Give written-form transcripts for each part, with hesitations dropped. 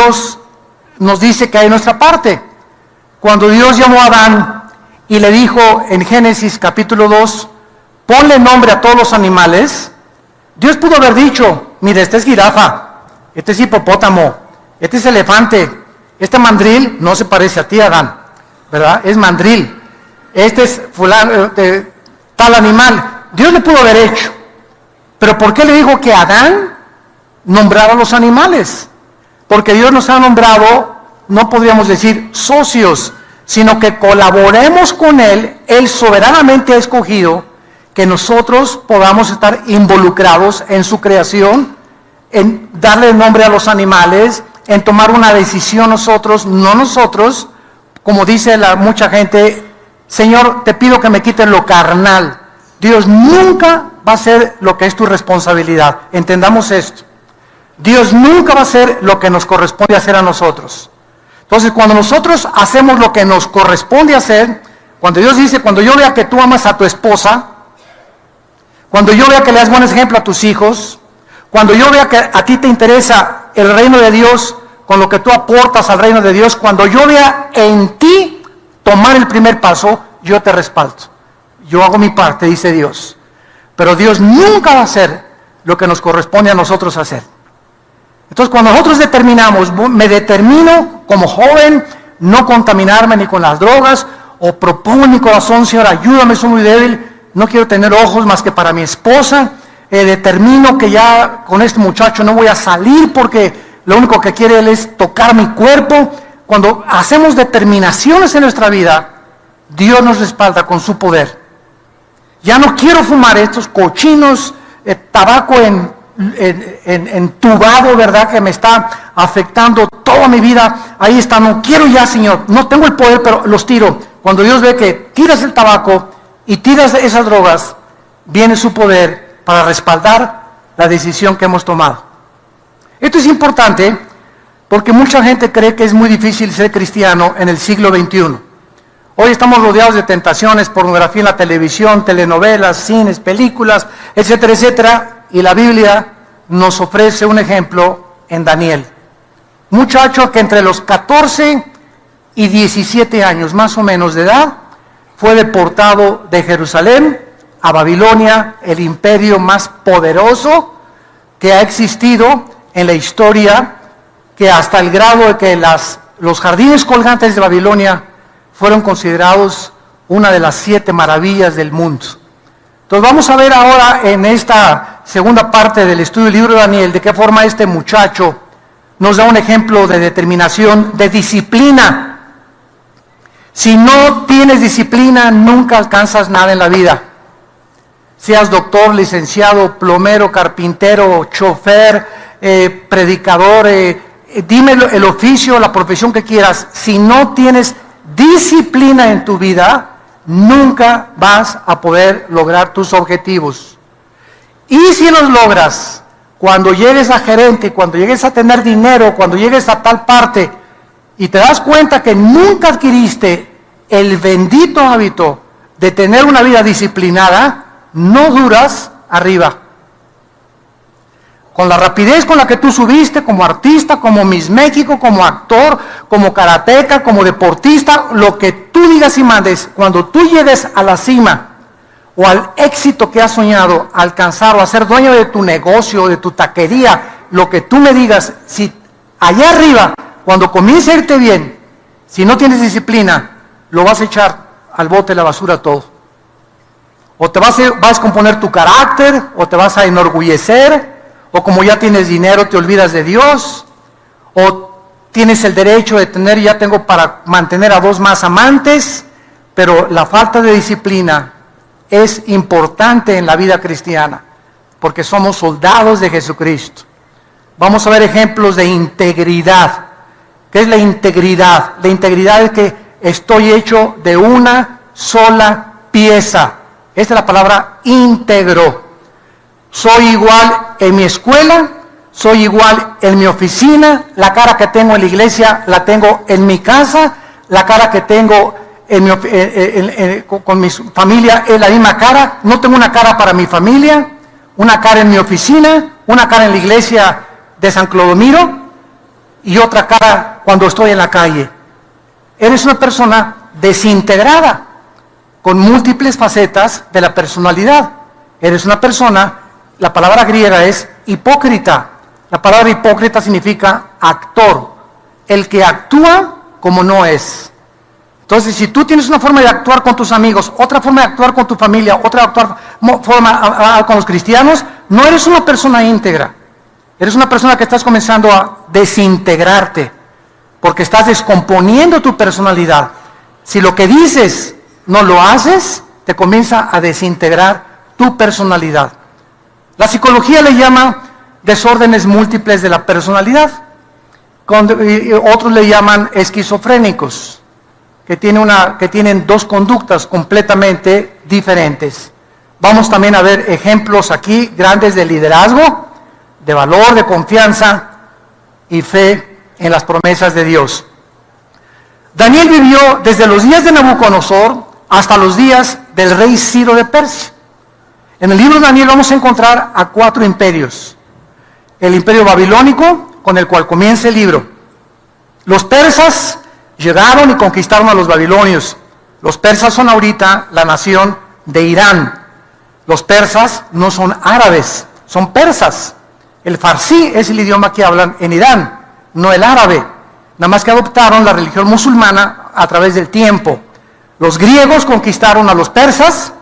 Dios nos dice que hay nuestra parte. Cuando Dios llamó a Adán y le dijo en Génesis capítulo 2, ponle nombre a todos los animales, Dios pudo haber dicho, mire, este es jirafa, este es hipopótamo, este es elefante, este mandril no se parece a ti, Adán, ¿verdad? Es mandril, este es fulano, tal animal. Dios le pudo haber hecho, pero ¿por qué le dijo que Adán nombrara a los animales? Porque Dios nos ha nombrado, no podríamos decir socios, sino que colaboremos con Él. Él soberanamente ha escogido que nosotros podamos estar involucrados en su creación, en darle nombre a los animales, en tomar una decisión nosotros, no nosotros, como dice mucha gente, Señor, te pido que me quites lo carnal. Dios nunca va a hacer lo que es tu responsabilidad. Entendamos esto. Dios nunca va a hacer lo que nos corresponde hacer a nosotros. Entonces, cuando nosotros hacemos lo que nos corresponde hacer, cuando Dios dice, cuando yo vea que tú amas a tu esposa, cuando yo vea que le das buen ejemplo a tus hijos, cuando yo vea que a ti te interesa el reino de Dios, con lo que tú aportas al reino de Dios, cuando yo vea en ti tomar el primer paso, yo te respaldo. Yo hago mi parte, dice Dios. Pero Dios nunca va a hacer lo que nos corresponde a nosotros hacer. Entonces, cuando nosotros determinamos, me determino como joven, no contaminarme ni con las drogas, o propongo en mi corazón, Señor, ayúdame, soy muy débil, no quiero tener ojos más que para mi esposa, determino que ya con este muchacho no voy a salir porque lo único que quiere él es tocar mi cuerpo. Cuando hacemos determinaciones en nuestra vida, Dios nos respalda con su poder. Ya no quiero fumar estos cochinos, tabaco entubado, ¿verdad? Que me está afectando toda mi vida. Ahí está, no quiero ya, Señor. No tengo el poder, pero los tiro. Cuando Dios ve que tiras el tabaco y tiras esas drogas, viene su poder para respaldar la decisión que hemos tomado. Esto es importante porque mucha gente cree que es muy difícil ser cristiano en el siglo XXI. Hoy estamos rodeados de tentaciones, pornografía en la televisión, telenovelas, cines, películas, etcétera, etcétera. Y la Biblia nos ofrece un ejemplo en Daniel. Muchacho que entre los 14 y 17 años más o menos de edad, fue deportado de Jerusalén a Babilonia, el imperio más poderoso que ha existido en la historia, que hasta el grado de que los jardines colgantes de Babilonia fueron considerados una de las 7 maravillas del mundo. Entonces vamos a ver ahora en esta segunda parte del estudio del libro de Daniel, de qué forma este muchacho nos da un ejemplo de determinación, de disciplina. Si no tienes disciplina, nunca alcanzas nada en la vida. Seas doctor, licenciado, plomero, carpintero, chofer, predicador, dime el oficio, la profesión que quieras. Si no tienes disciplina en tu vida, nunca vas a poder lograr tus objetivos. Y si los logras, cuando llegues a gerente, cuando llegues a tener dinero, cuando llegues a tal parte, y te das cuenta que nunca adquiriste el bendito hábito de tener una vida disciplinada, no duras arriba. Con la rapidez con la que tú subiste como artista, como Miss México, como actor, como karateca, como deportista, lo que tú digas y mandes, cuando tú llegues a la cima o al éxito que has soñado, alcanzar o a ser dueño de tu negocio, de tu taquería, lo que tú me digas, si allá arriba, cuando comience a irte bien, si no tienes disciplina, lo vas a echar al bote de la basura todo. O te vas a descomponer tu carácter, o te vas a enorgullecer, o como ya tienes dinero te olvidas de Dios, o tienes el derecho de tener, ya tengo para mantener a 2 más amantes, pero la falta de disciplina es importante en la vida cristiana, porque somos soldados de Jesucristo. Vamos a ver ejemplos de integridad. ¿Qué es la integridad? La integridad es que estoy hecho de una sola pieza. Esta es la palabra íntegro. Soy igual en mi escuela, soy igual en mi oficina, la cara que tengo en la iglesia la tengo en mi casa, la cara que tengo con mi familia es la misma cara, no tengo una cara para mi familia, una cara en mi oficina, una cara en la iglesia de San Clodomiro. y otra cara cuando estoy en la calle. Eres una persona desintegrada, con múltiples facetas de la personalidad. Eres una persona, la palabra griega es hipócrita. La palabra hipócrita significa actor, el que actúa como no es. Entonces, si tú tienes una forma de actuar con tus amigos, otra forma de actuar con tu familia, otra forma con los cristianos, no eres una persona íntegra. Eres una persona que estás comenzando a desintegrarte, porque estás descomponiendo tu personalidad. Si lo que dices no lo haces, te comienza a desintegrar tu personalidad. La psicología le llama desórdenes múltiples de la personalidad. Otros le llaman esquizofrénicos, que tienen dos conductas completamente diferentes. Vamos también a ver ejemplos aquí grandes de liderazgo, de valor, de confianza y fe en las promesas de Dios. Daniel vivió desde los días de Nabucodonosor hasta los días del rey Ciro de Persia. En el libro de Daniel vamos a encontrar a 4 imperios. El imperio babilónico, con el cual comienza el libro. Los persas llegaron y conquistaron a los babilonios. Los persas son ahorita la nación de Irán. Los persas no son árabes, son persas. El farsí es el idioma que hablan en Irán, no el árabe. Nada más que adoptaron la religión musulmana a través del tiempo. Los griegos conquistaron a los persas.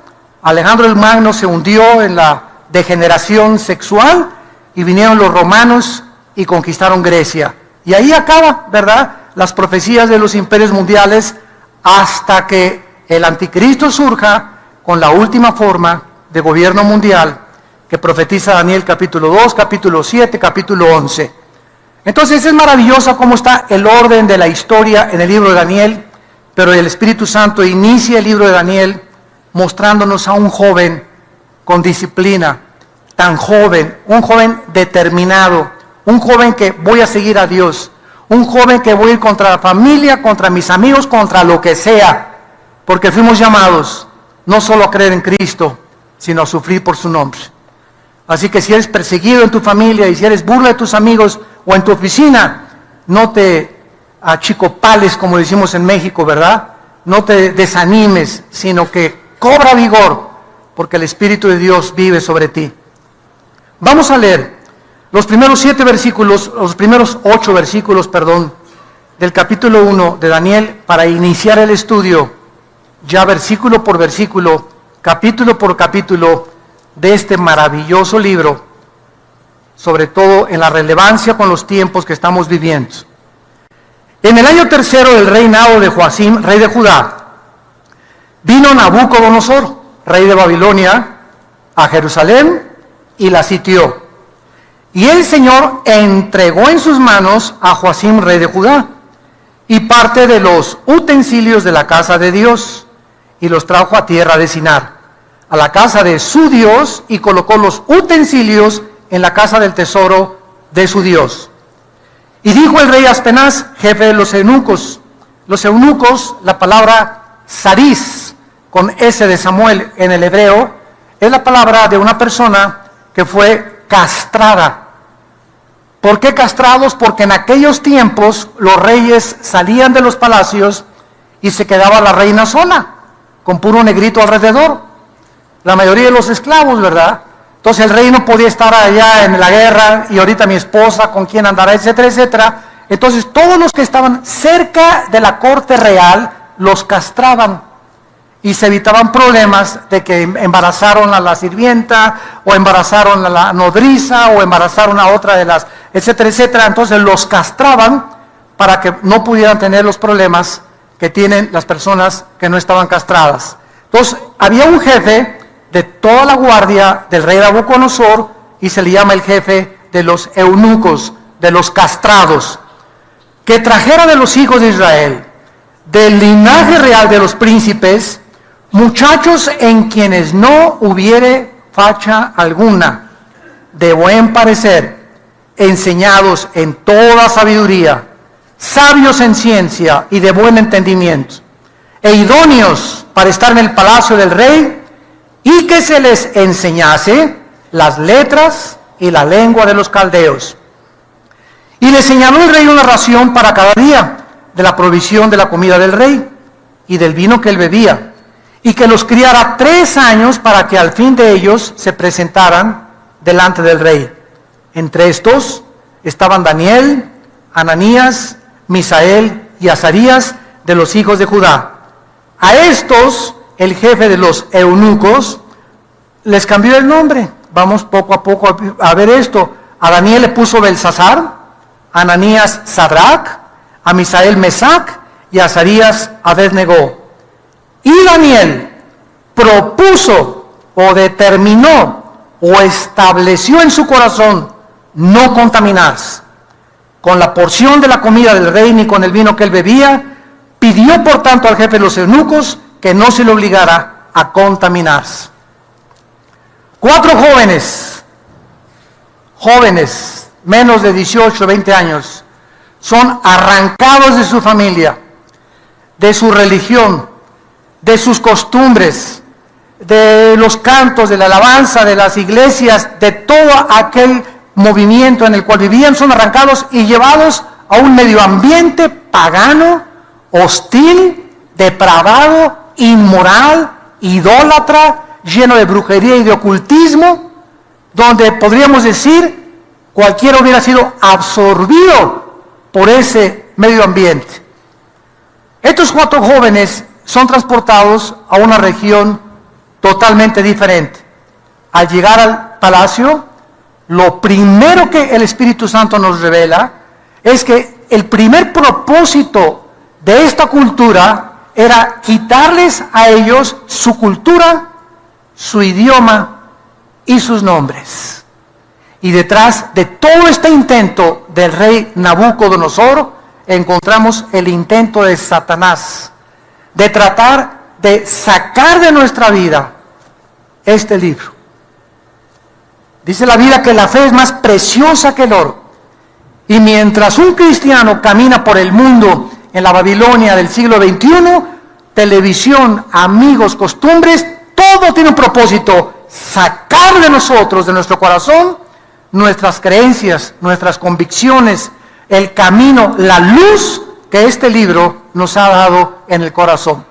Alejandro el Magno se hundió en la degeneración sexual y vinieron los romanos y conquistaron Grecia. Y ahí acaba, ¿verdad?, las profecías de los imperios mundiales hasta que el anticristo surja con la última forma de gobierno mundial que profetiza Daniel capítulo 2, capítulo 7, capítulo 11. Entonces es maravilloso cómo está el orden de la historia en el libro de Daniel, pero el Espíritu Santo inicia el libro de Daniel mostrándonos a un joven con disciplina, tan joven, un joven determinado, un joven que voy a seguir a Dios, un joven que voy a ir contra la familia, contra mis amigos, contra lo que sea, porque fuimos llamados no solo a creer en Cristo, sino a sufrir por su nombre. Así que si eres perseguido en tu familia y si eres burla de tus amigos o en tu oficina, no te achicopales, como decimos en México, ¿verdad? No te desanimes, sino que cobra vigor, porque el Espíritu de Dios vive sobre ti. Vamos a leer los primeros 8 versículos, del capítulo 1 de Daniel para iniciar el estudio, ya versículo por versículo, capítulo por capítulo, de este maravilloso libro, sobre todo en la relevancia con los tiempos que estamos viviendo. En el año 3 del reinado de Joacim, rey de Judá, vino Nabucodonosor, rey de Babilonia, a Jerusalén y la sitió. Y el Señor entregó en sus manos a Joacim, rey de Judá, y parte de los utensilios de la casa de Dios, y los trajo a tierra de Sinar, a la casa de su Dios, y colocó los utensilios en la casa del tesoro de su Dios. Y dijo el rey Aspenaz, jefe de los eunucos, la palabra Sarís, con S de Samuel en el hebreo, es la palabra de una persona que fue castrada. ¿Por qué castrados? Porque en aquellos tiempos los reyes salían de los palacios y se quedaba la reina sola, con puro negrito alrededor. La mayoría de los esclavos, ¿verdad? Entonces el rey no podía estar allá en la guerra y ahorita mi esposa, con quién andará, etcétera, etcétera. Entonces todos los que estaban cerca de la corte real los castraban y se evitaban problemas de que embarazaron a la sirvienta o embarazaron a la nodriza o embarazaron a otra de las, etcétera, etcétera. Entonces los castraban para que no pudieran tener los problemas que tienen las personas que no estaban castradas. Entonces había un jefe de toda la guardia del rey Nabucodonosor y se le llama el jefe de los eunucos, de los castrados, que trajera de los hijos de Israel, del linaje real de los príncipes, muchachos en quienes no hubiere facha alguna, de buen parecer, enseñados en toda sabiduría, sabios en ciencia y de buen entendimiento, e idóneos para estar en el palacio del rey, y que se les enseñase las letras y la lengua de los caldeos. Y le señaló el rey una ración para cada día de la provisión de la comida del rey y del vino que él bebía, y que los criara 3 años para que al fin de ellos se presentaran delante del rey. Entre estos estaban Daniel, Ananías, Misael y Azarías de los hijos de Judá. A estos, el jefe de los eunucos les cambió el nombre. Vamos poco a poco a ver esto. A Daniel le puso Belsasar, a Ananías Sadrac, a Misael Mesac y a Azarías Abednego. Y Daniel propuso o determinó o estableció en su corazón no contaminarse con la porción de la comida del rey ni con el vino que él bebía. Pidió por tanto al jefe de los eunucos que no se le obligara a contaminarse. 4 jóvenes, menos de 18, 20 años, son arrancados de su familia, de su religión, de sus costumbres, de los cantos, de la alabanza, de las iglesias, de todo aquel movimiento en el cual vivían. Son arrancados y llevados a un medio ambiente pagano, hostil, depravado, inmoral, idólatra, lleno de brujería y de ocultismo, donde podríamos decir cualquiera hubiera sido absorbido por ese medio ambiente. Estos 4 jóvenes son transportados a una región totalmente diferente. Al llegar al palacio, lo primero que el Espíritu Santo nos revela es que el primer propósito de esta cultura era quitarles a ellos su cultura, su idioma y sus nombres. Y detrás de todo este intento del rey Nabucodonosor encontramos el intento de Satanás de tratar de sacar de nuestra vida este libro. Dice la Biblia que la fe es más preciosa que el oro. Y mientras un cristiano camina por el mundo en la Babilonia del siglo XXI, televisión, amigos, costumbres, todo tiene un propósito: sacar de nosotros, de nuestro corazón, nuestras creencias, nuestras convicciones, el camino, la luz que este libro nos ha dado en el corazón.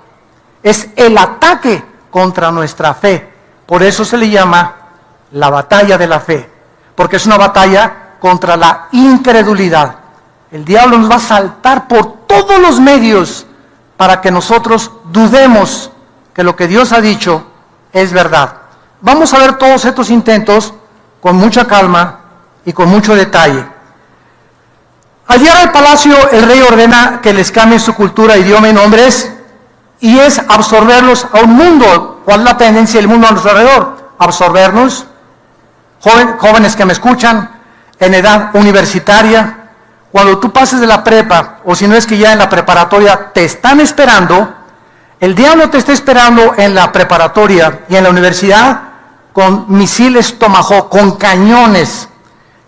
Es el ataque contra nuestra fe. Por eso se le llama la batalla de la fe, porque es una batalla contra la incredulidad. El diablo nos va a saltar por todos los medios para que nosotros dudemos que lo que Dios ha dicho es verdad. Vamos a ver todos estos intentos con mucha calma y con mucho detalle. Al llegar al palacio, el rey ordena que les cambien su cultura, idioma y nombres, y es absorberlos a un mundo. ¿Cuál es la tendencia del mundo a nuestro alrededor? Absorbernos. Jóvenes que me escuchan, en edad universitaria, cuando tú pases de la prepa, o si no es que ya en la preparatoria te están esperando, el diablo te está esperando en la preparatoria y en la universidad con misiles Tomahawk, con cañones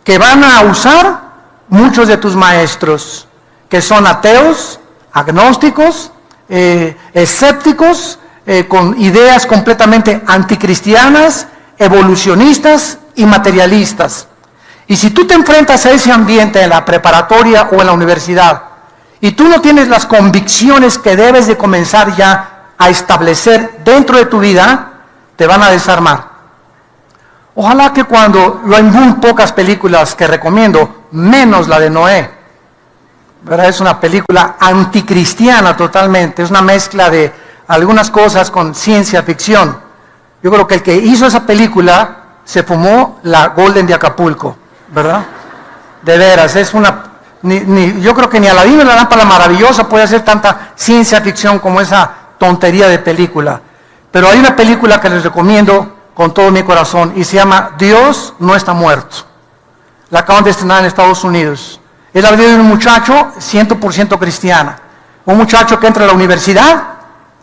que van a usar muchos de tus maestros, que son ateos, agnósticos, escépticos, con ideas completamente anticristianas, evolucionistas y materialistas. Y si tú te enfrentas a ese ambiente en la preparatoria o en la universidad, y tú no tienes las convicciones que debes de comenzar ya a establecer dentro de tu vida, te van a desarmar. Ojalá que cuando, hay muy pocas películas que recomiendo, menos la de Noé, ¿verdad? Es una película anticristiana totalmente, es una mezcla de algunas cosas con ciencia ficción. Yo creo que el que hizo esa película se fumó la Golden de Acapulco, ¿verdad? De veras, es una... yo creo que ni Aladino la lámpara maravillosa puede hacer tanta ciencia ficción como esa tontería de película. Pero hay una película que les recomiendo con todo mi corazón y se llama Dios no está muerto. La acaban de estrenar en Estados Unidos. Es la vida de un muchacho 100% cristiana. Un muchacho que entra a la universidad,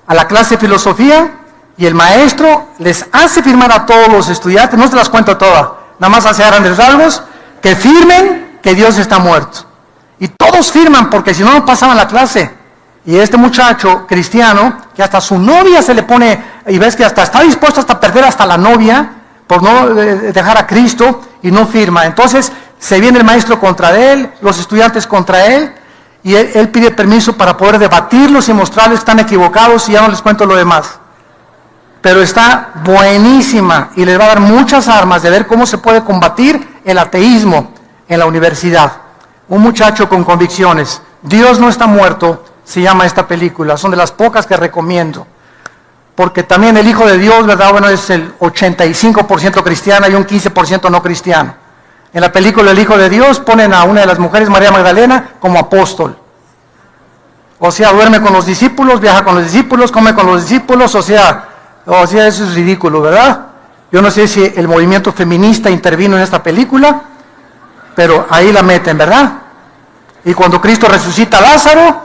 a la clase de filosofía, y el maestro les hace firmar a todos los estudiantes, no se las cuento todas, nada más hace grandes rasgos, que firmen que Dios está muerto. Y todos firman porque si no, no pasaban la clase. Y este muchacho cristiano, que hasta su novia se le pone, y ves que hasta está dispuesto hasta perder hasta la novia, por no dejar a Cristo, y no firma. Entonces Se viene el maestro contra él, los estudiantes contra él, y él pide permiso para poder debatirlos y mostrarles que están equivocados, y ya no les cuento lo demás. Pero está buenísima y les va a dar muchas armas de ver cómo se puede combatir el ateísmo en la universidad. Un muchacho con convicciones. Dios no está muerto, se llama esta película. Son de las pocas que recomiendo. Porque también el Hijo de Dios, ¿verdad? Bueno, es el 85% cristiano y un 15% no cristiano. En la película El Hijo de Dios ponen a una de las mujeres, María Magdalena, como apóstol. O sea, duerme con los discípulos, viaja con los discípulos, come con los discípulos, o sea, eso es ridículo, ¿verdad? Yo no sé si el movimiento feminista intervino en esta película, pero ahí la meten, ¿verdad? Y cuando Cristo resucita a Lázaro,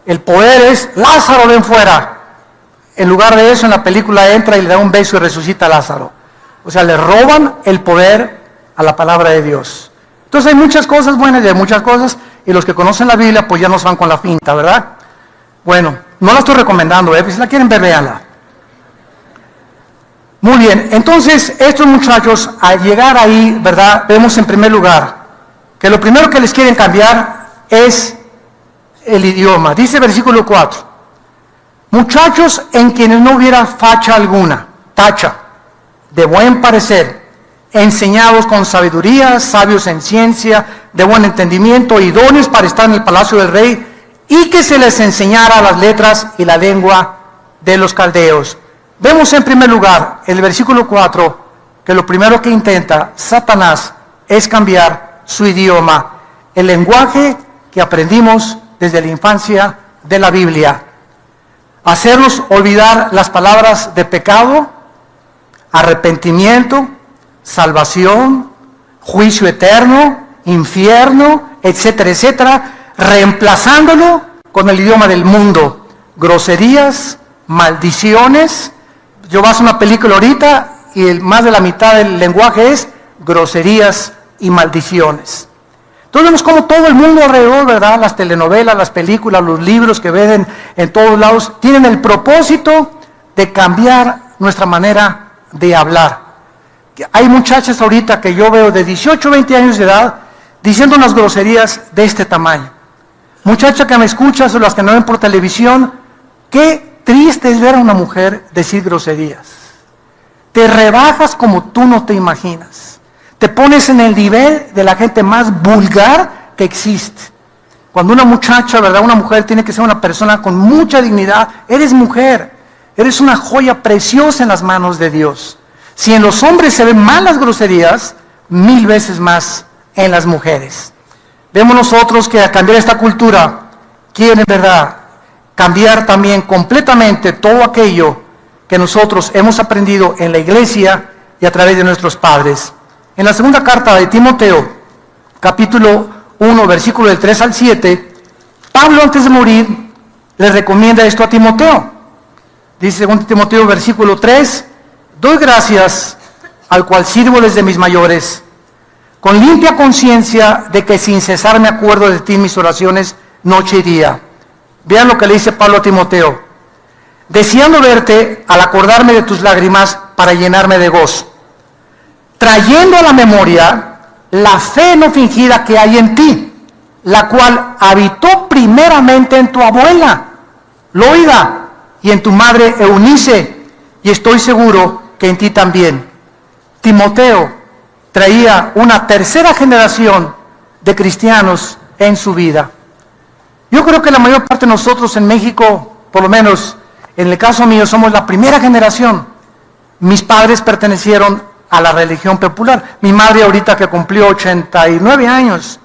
el poder es, Lázaro, ven fuera. En lugar de eso, en la película entra y le da un beso y resucita a Lázaro. O sea, le roban el poder a la palabra de Dios. Entonces hay muchas cosas buenas y hay muchas cosas, y los que conocen la Biblia, pues ya nos van con la finta, ¿verdad? Bueno, no la estoy recomendando, si la quieren ver, véanla. Muy bien, entonces estos muchachos al llegar ahí, ¿verdad? Vemos en primer lugar que lo primero que les quieren cambiar es el idioma. Dice versículo 4, muchachos en quienes no hubiera facha alguna, tacha, de buen parecer, enseñados con sabiduría, sabios en ciencia, de buen entendimiento, idóneos para estar en el palacio del rey, y que se les enseñara las letras y la lengua de los caldeos. Vemos en primer lugar, en el versículo 4, que lo primero que intenta Satanás es cambiar su idioma, el lenguaje que aprendimos desde la infancia de la Biblia. Hacernos olvidar las palabras de pecado, arrepentimiento, salvación, juicio eterno, infierno, etcétera, etcétera, reemplazándolo con el idioma del mundo, groserías, maldiciones. Yo vas a una película ahorita y más de la mitad del lenguaje es groserías y maldiciones. Entonces vemos como todo el mundo alrededor, ¿verdad? Las telenovelas, las películas, los libros que ven en todos lados, tienen el propósito de cambiar nuestra manera de hablar. Hay muchachas ahorita que yo veo de 18 o 20 años de edad diciendo unas groserías de este tamaño. Muchacha que me escuchas o las que no ven por televisión, qué triste es ver a una mujer decir groserías. Te rebajas como tú no te imaginas. Te pones en el nivel de la gente más vulgar que existe. Cuando una muchacha, ¿verdad? Una mujer tiene que ser una persona con mucha dignidad. Eres mujer. Eres una joya preciosa en las manos de Dios. Si en los hombres se ven mal las groserías, 1000 veces más en las mujeres. Vemos nosotros que al cambiar esta cultura, quieren, ¿verdad?, cambiar también completamente todo aquello que nosotros hemos aprendido en la iglesia y a través de nuestros padres. En la segunda carta de Timoteo, capítulo 1, versículo del 3 al 7, Pablo antes de morir le recomienda esto a Timoteo. Dice 2 Timoteo, versículo 3, doy gracias al cual sirvo desde mis mayores, con limpia conciencia de que sin cesar me acuerdo de ti en mis oraciones noche y día. Vean lo que le dice Pablo a Timoteo. Deseando verte al acordarme de tus lágrimas para llenarme de gozo, trayendo a la memoria la fe no fingida que hay en ti, la cual habitó primeramente en tu abuela, Loida, y en tu madre Eunice, y estoy seguro que en ti también. Timoteo traía una tercera generación de cristianos en su vida. Yo creo que la mayor parte de nosotros en México, por lo menos en el caso mío, somos la primera generación. Mis padres pertenecieron a la religión popular. Mi madre ahorita que cumplió 89 años,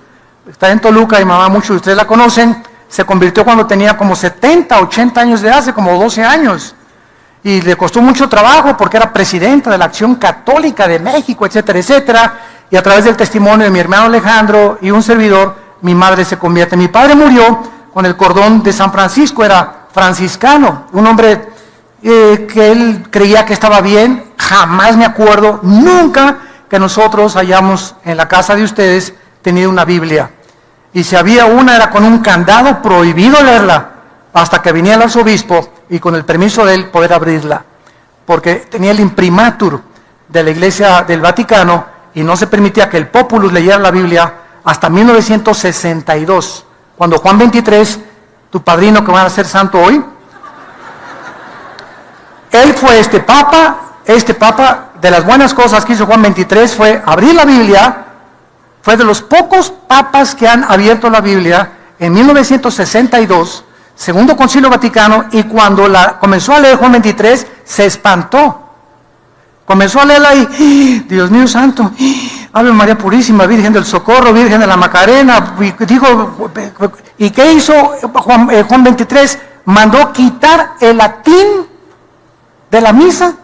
está en Toluca y mamá, muchos de ustedes la conocen, se convirtió cuando tenía como 70, 80 años de edad, hace como 12 años. Y le costó mucho trabajo porque era presidenta de la Acción Católica de México, etcétera, etcétera. Y a través del testimonio de mi hermano Alejandro y un servidor, mi madre se convierte. Mi padre murió con el cordón de San Francisco, era franciscano, un hombre que él creía que estaba bien. Jamás me acuerdo, nunca que nosotros hayamos en la casa de ustedes tenido una Biblia. Y si había una, era con un candado, prohibido leerla, hasta que viniera el arzobispo y con el permiso de él poder abrirla, porque tenía el imprimatur de la Iglesia del Vaticano y no se permitía que el populus leyera la Biblia hasta 1962, cuando Juan 23, tu padrino que va a ser santo hoy, él fue este papa, de las buenas cosas que hizo Juan 23 fue abrir la Biblia, fue de los pocos papas que han abierto la Biblia en 1962, Segundo Concilio Vaticano, y cuando comenzó a leer Juan 23, se espantó. Comenzó a leerla y, Dios mío santo, Ave María Purísima, Virgen del Socorro, Virgen de la Macarena, ¿y qué hizo Juan 23? Mandó quitar el latín de la misa.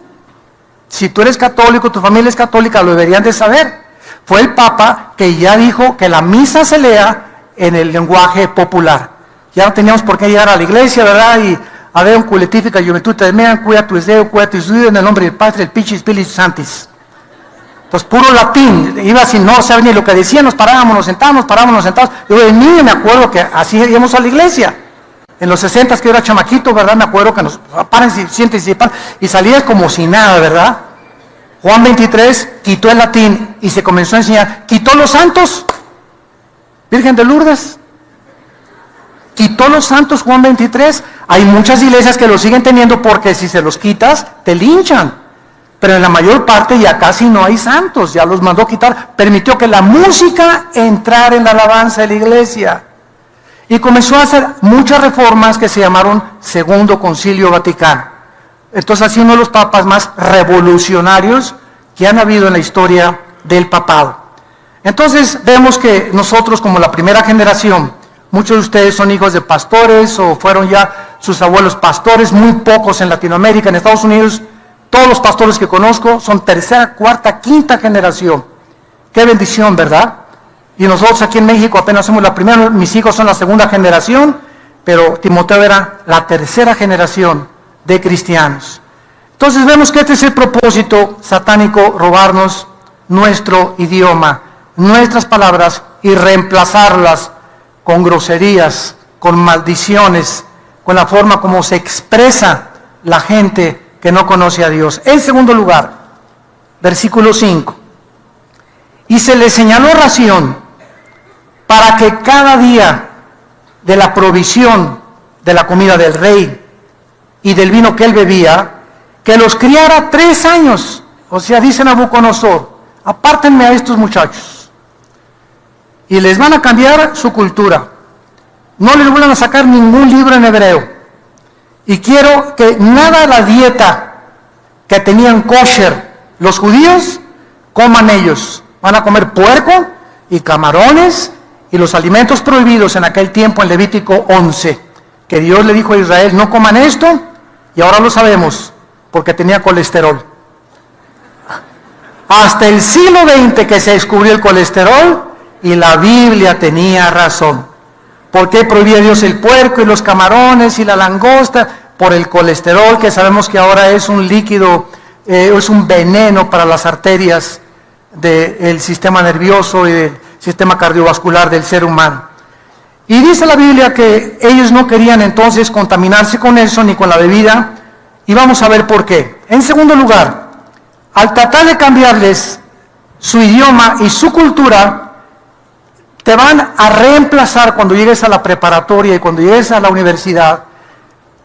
Si tú eres católico, tu familia es católica, lo deberían de saber. Fue el Papa que ya dijo que la misa se lea en el lenguaje popular. Ya no teníamos por qué llegar a la iglesia, ¿verdad? Y a ver un culetífica juventud te mean, cuida tu deseo, cuida tu estudio, en el nombre del Padre, del Pichi, Espíritu Santis. Entonces, puro latín, iba sin no saber ni lo que decían, nos parábamos, nos sentábamos, Yo de niño me acuerdo que así íbamos a la iglesia. En los 60 que yo era chamaquito, ¿verdad? Me acuerdo que nos paran, siéntense, y salías como si nada, ¿verdad? Juan 23 quitó el latín y se comenzó a enseñar. Quitó los santos, Virgen de Lourdes. Quitó los santos Juan 23. Hay muchas iglesias que lo siguen teniendo porque si se los quitas, te linchan. Pero en la mayor parte ya casi no hay santos, ya los mandó quitar. Permitió que la música entrara en la alabanza de la iglesia. Y comenzó a hacer muchas reformas que se llamaron Segundo Concilio Vaticano. Entonces, así uno de los papas más revolucionarios que han habido en la historia del papado. Entonces, vemos que nosotros, como la primera generación, muchos de ustedes son hijos de pastores o fueron ya sus abuelos pastores, muy pocos en Latinoamérica, en Estados Unidos. Todos los pastores que conozco son tercera, cuarta, quinta generación. Qué bendición, ¿verdad? Y nosotros aquí en México apenas somos la primera, mis hijos son la segunda generación, pero Timoteo era la tercera generación de cristianos. Entonces vemos que este es el propósito satánico, robarnos nuestro idioma, nuestras palabras y reemplazarlas con groserías, con maldiciones, con la forma como se expresa la gente que no conoce a Dios. En segundo lugar, versículo 5. Y se le señaló ración para que cada día de la provisión de la comida del rey y del vino que él bebía, que los criara 3 años. O sea, dice Nabucodonosor, apártenme a estos muchachos y les van a cambiar su cultura. No les vuelvan a sacar ningún libro en hebreo. Y quiero que nada de la dieta que tenían kosher los judíos, coman ellos. Van a comer puerco y camarones y los alimentos prohibidos en aquel tiempo en Levítico 11. Que Dios le dijo a Israel, no coman esto, y ahora lo sabemos, porque tenía colesterol. Hasta el siglo XX que se descubrió el colesterol, y la Biblia tenía razón. ¿Por qué prohibía Dios el puerco y los camarones y la langosta? Por el colesterol, que sabemos que ahora es un líquido, es un veneno para las arterias del sistema nervioso y del sistema cardiovascular del ser humano. Y dice la Biblia que ellos no querían entonces contaminarse con eso ni con la bebida, y vamos a ver por qué. En segundo lugar, al tratar de cambiarles su idioma y su cultura, te van a reemplazar cuando llegues a la preparatoria y cuando llegues a la universidad.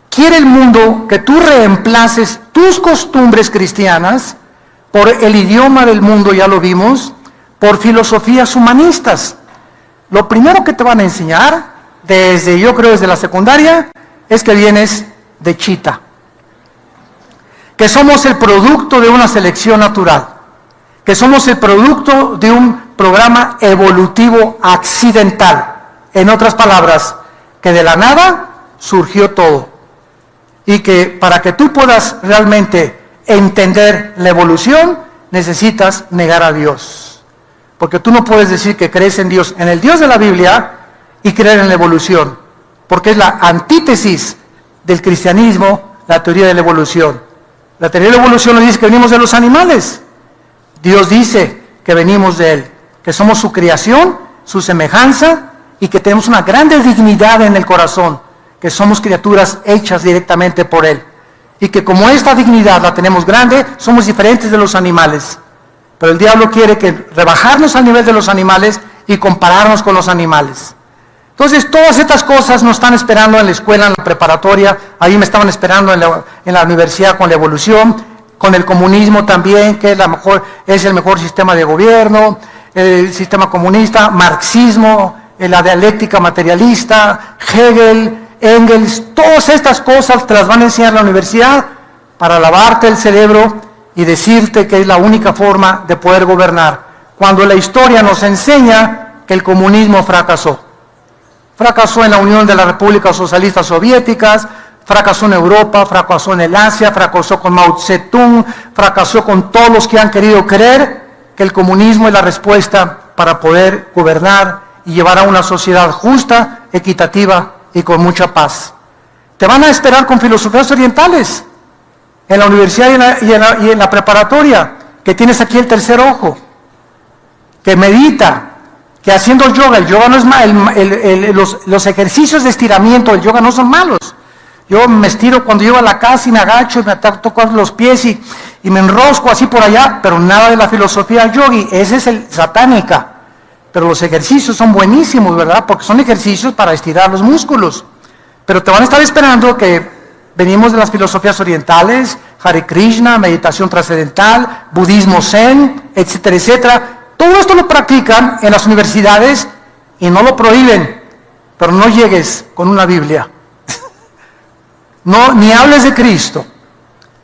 Quiere el mundo que tú reemplaces tus costumbres cristianas por el idioma del mundo, ya lo vimos, por filosofías humanistas. Lo primero que te van a enseñar, yo creo desde la secundaria, es que vienes de chita. Que somos el producto de una selección natural. Que somos el producto de un programa evolutivo accidental. En otras palabras, que de la nada surgió todo. Y que para que tú puedas realmente entender la evolución, necesitas negar a Dios. Porque tú no puedes decir que crees en Dios, en el Dios de la Biblia, y creer en la evolución. Porque es la antítesis del cristianismo, la teoría de la evolución. La teoría de la evolución nos dice que venimos de los animales. Dios dice que venimos de Él, que somos su creación, su semejanza, y que tenemos una grande dignidad en el corazón, que somos criaturas hechas directamente por Él. Y que como esta dignidad la tenemos grande, somos diferentes de los animales. Pero el diablo quiere que rebajarnos al nivel de los animales y compararnos con los animales. Entonces, todas estas cosas nos están esperando en la escuela, en la preparatoria. Ahí me estaban esperando en la universidad con la evolución, con el comunismo también, que es el mejor sistema de gobierno, el sistema comunista, marxismo, la dialéctica materialista, Hegel, Engels. Todas estas cosas te las van a enseñar en la universidad para lavarte el cerebro y decirte que es la única forma de poder gobernar. Cuando la historia nos enseña que el comunismo fracasó. Fracasó en la Unión de las Repúblicas Socialistas Soviéticas, fracasó en Europa, fracasó en el Asia, fracasó con Mao Zedong, fracasó con todos los que han querido creer que el comunismo es la respuesta para poder gobernar y llevar a una sociedad justa, equitativa y con mucha paz. Te van a esperar con filosofías orientales en la universidad y en la preparatoria, que tienes aquí el tercer ojo, que medita, que haciendo yoga, el yoga no es malo, los ejercicios de estiramiento del yoga no son malos. Yo me estiro cuando llego a la casa y me agacho y me toco los pies y me enrosco así por allá, pero nada de la filosofía yogi, esa es el satánica. Pero los ejercicios son buenísimos, ¿verdad? Porque son ejercicios para estirar los músculos. Pero te van a estar esperando que venimos de las filosofías orientales, Hare Krishna, meditación trascendental, budismo zen, etcétera, etcétera. Todo esto lo practican en las universidades y no lo prohíben, pero no llegues con una Biblia. No, ni hables de Cristo.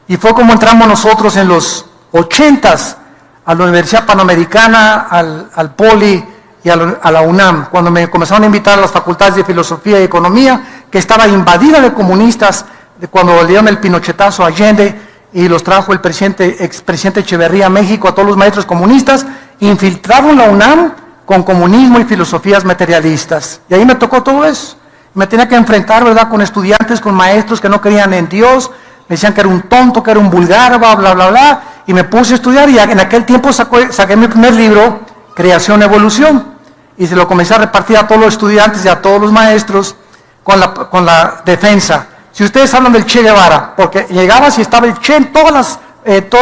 Y fue como entramos nosotros en los 80s a la Universidad Panamericana, al Poli y a la UNAM, cuando me comenzaron a invitar a las facultades de Filosofía y Economía, que estaba invadida de comunistas, de cuando le dieron el pinochetazo a Allende y los trajo el expresidente Echeverría a México, a todos los maestros comunistas, infiltraron la UNAM con comunismo y filosofías materialistas. Y ahí me tocó todo eso. Me tenía que enfrentar, ¿verdad?, con estudiantes, con maestros que no creían en Dios, me decían que era un tonto, que era un vulgar, bla, bla, bla, bla, y me puse a estudiar y en aquel tiempo saqué mi primer libro, Creación y Evolución, y se lo comencé a repartir a todos los estudiantes y a todos los maestros con la defensa. Si ustedes hablan del Che Guevara, porque llegabas y estaba el Che en todos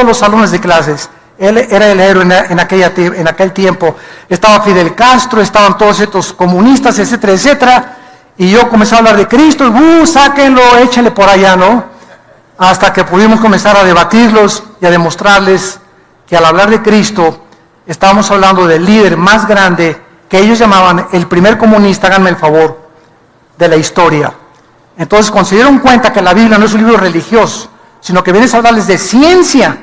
los salones de clases, él era el héroe en aquel tiempo, estaba Fidel Castro, estaban todos estos comunistas, etcétera, etcétera, y yo comencé a hablar de Cristo, sáquenlo, échenle por allá, ¿no? Hasta que pudimos comenzar a debatirlos y a demostrarles que al hablar de Cristo, estábamos hablando del líder más grande, que ellos llamaban el primer comunista, háganme el favor, de la historia. Entonces, cuando se dieron cuenta que la Biblia no es un libro religioso, sino que vienes a hablarles de ciencia,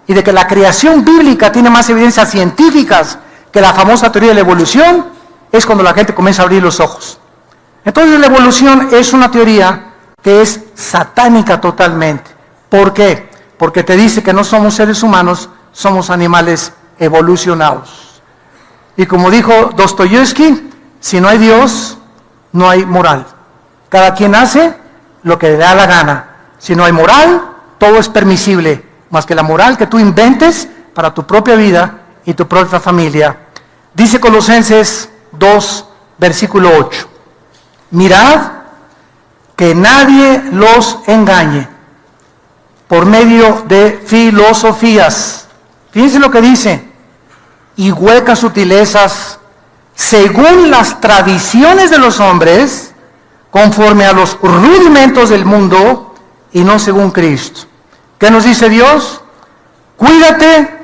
y de que la creación bíblica tiene más evidencias científicas que la famosa teoría de la evolución, es cuando la gente comienza a abrir los ojos. Entonces la evolución es una teoría que es satánica totalmente. ¿Por qué? Porque te dice que no somos seres humanos, somos animales evolucionados. Y como dijo Dostoyevsky, si no hay Dios, no hay moral. Cada quien hace lo que le da la gana. Si no hay moral, todo es permisible, más que la moral que tú inventes para tu propia vida y tu propia familia. Dice Colosenses 2, versículo 8. Mirad que nadie los engañe por medio de filosofías. Fíjense lo que dice. Y huecas sutilezas según las tradiciones de los hombres, conforme a los rudimentos del mundo y no según Cristo. ¿Qué nos dice Dios? Cuídate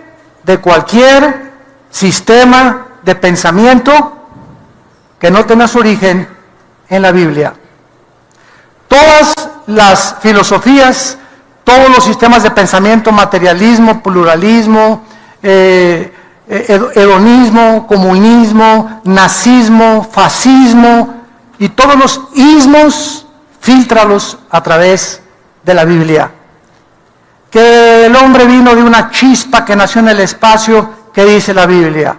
de cualquier sistema de pensamiento que no tenga su origen en la Biblia. Todas las filosofías, todos los sistemas de pensamiento, materialismo, pluralismo, hedonismo, comunismo, nazismo, fascismo y todos los ismos, fíltralos a través de la Biblia. Que el hombre vino de una chispa que nació en el espacio, ¿qué dice la Biblia?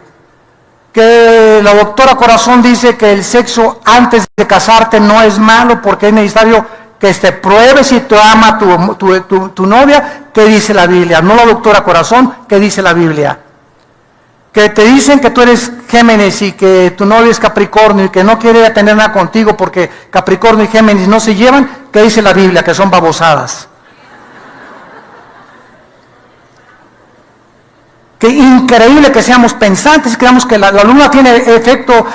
Que la doctora Corazón dice que el sexo antes de casarte no es malo porque es necesario que te pruebes si te ama tu novia, ¿qué dice la Biblia? No la doctora Corazón, ¿qué dice la Biblia? Que te dicen que tú eres Géminis y que tu novio es Capricornio y que no quiere tener nada contigo porque Capricornio y Géminis no se llevan, ¿qué dice la Biblia? Que son babosadas. Que increíble que seamos pensantes y creamos que la luna tiene efecto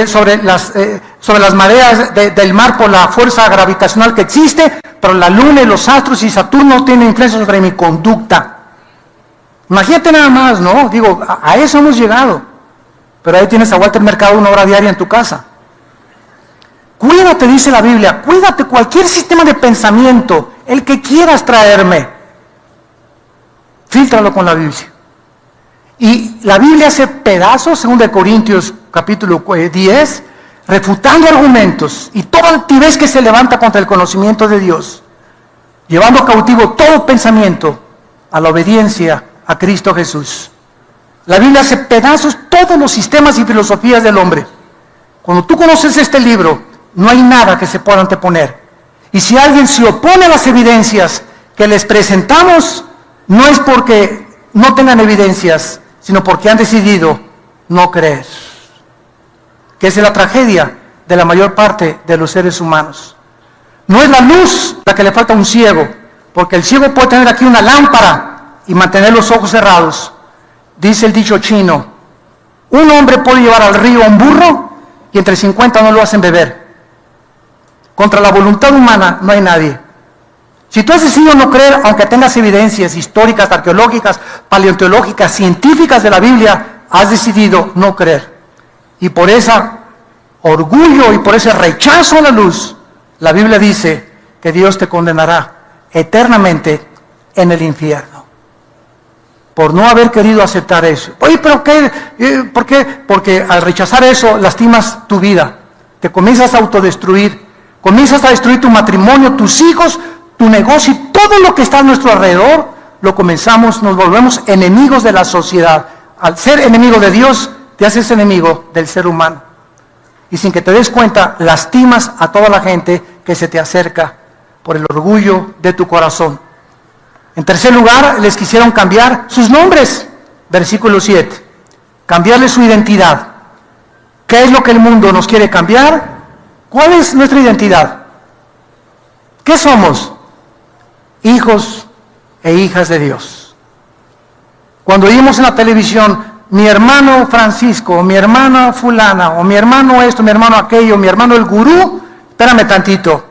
sobre las mareas del mar por la fuerza gravitacional que existe, pero la luna y los astros y Saturno tienen influencia sobre mi conducta. Imagínate nada más, ¿no? Digo, a eso hemos llegado. Pero ahí tienes a Walter Mercado 1 hora diaria en tu casa. Cuídate, dice la Biblia, cuídate cualquier sistema de pensamiento, el que quieras traerme. Fíltralo con la Biblia. Y la Biblia hace pedazos, 2 Corintios capítulo 10, refutando argumentos y toda altivez que se levanta contra el conocimiento de Dios, llevando cautivo todo pensamiento a la obediencia a Cristo Jesús. La Biblia hace pedazos todos los sistemas y filosofías del hombre. Cuando tú conoces este libro, no hay nada que se pueda anteponer. Y si alguien se opone a las evidencias que les presentamos, no es porque no tengan evidencias, sino porque han decidido no creer. Que es la tragedia de la mayor parte de los seres humanos. No es la luz la que le falta a un ciego, porque el ciego puede tener aquí una lámpara y mantener los ojos cerrados. Dice el dicho chino, un hombre puede llevar al río a un burro y entre 50 no lo hacen beber. Contra la voluntad humana no hay nadie. Si tú has decidido no creer, aunque tengas evidencias históricas, arqueológicas, paleontológicas, científicas de la Biblia, has decidido no creer. Y por ese orgullo y por ese rechazo a la luz, la Biblia dice que Dios te condenará eternamente en el infierno. Por no haber querido aceptar eso. Oye, ¿pero qué? ¿Por qué? Porque al rechazar eso, lastimas tu vida. Te comienzas a autodestruir. Comienzas a destruir tu matrimonio, tus hijos, tu negocio y todo lo que está a nuestro alrededor. Nos volvemos enemigos de la sociedad. Al ser enemigo de Dios, te haces enemigo del ser humano. Y sin que te des cuenta, lastimas a toda la gente que se te acerca por el orgullo de tu corazón. En tercer lugar, les quisieron cambiar sus nombres. Versículo 7. Cambiarles su identidad. ¿Qué es lo que el mundo nos quiere cambiar? ¿Cuál es nuestra identidad? ¿Qué somos? Hijos e hijas de Dios. Cuando oímos en la televisión, mi hermano Francisco, o mi hermana fulana, o mi hermano esto, mi hermano aquello, mi hermano el gurú, espérame tantito.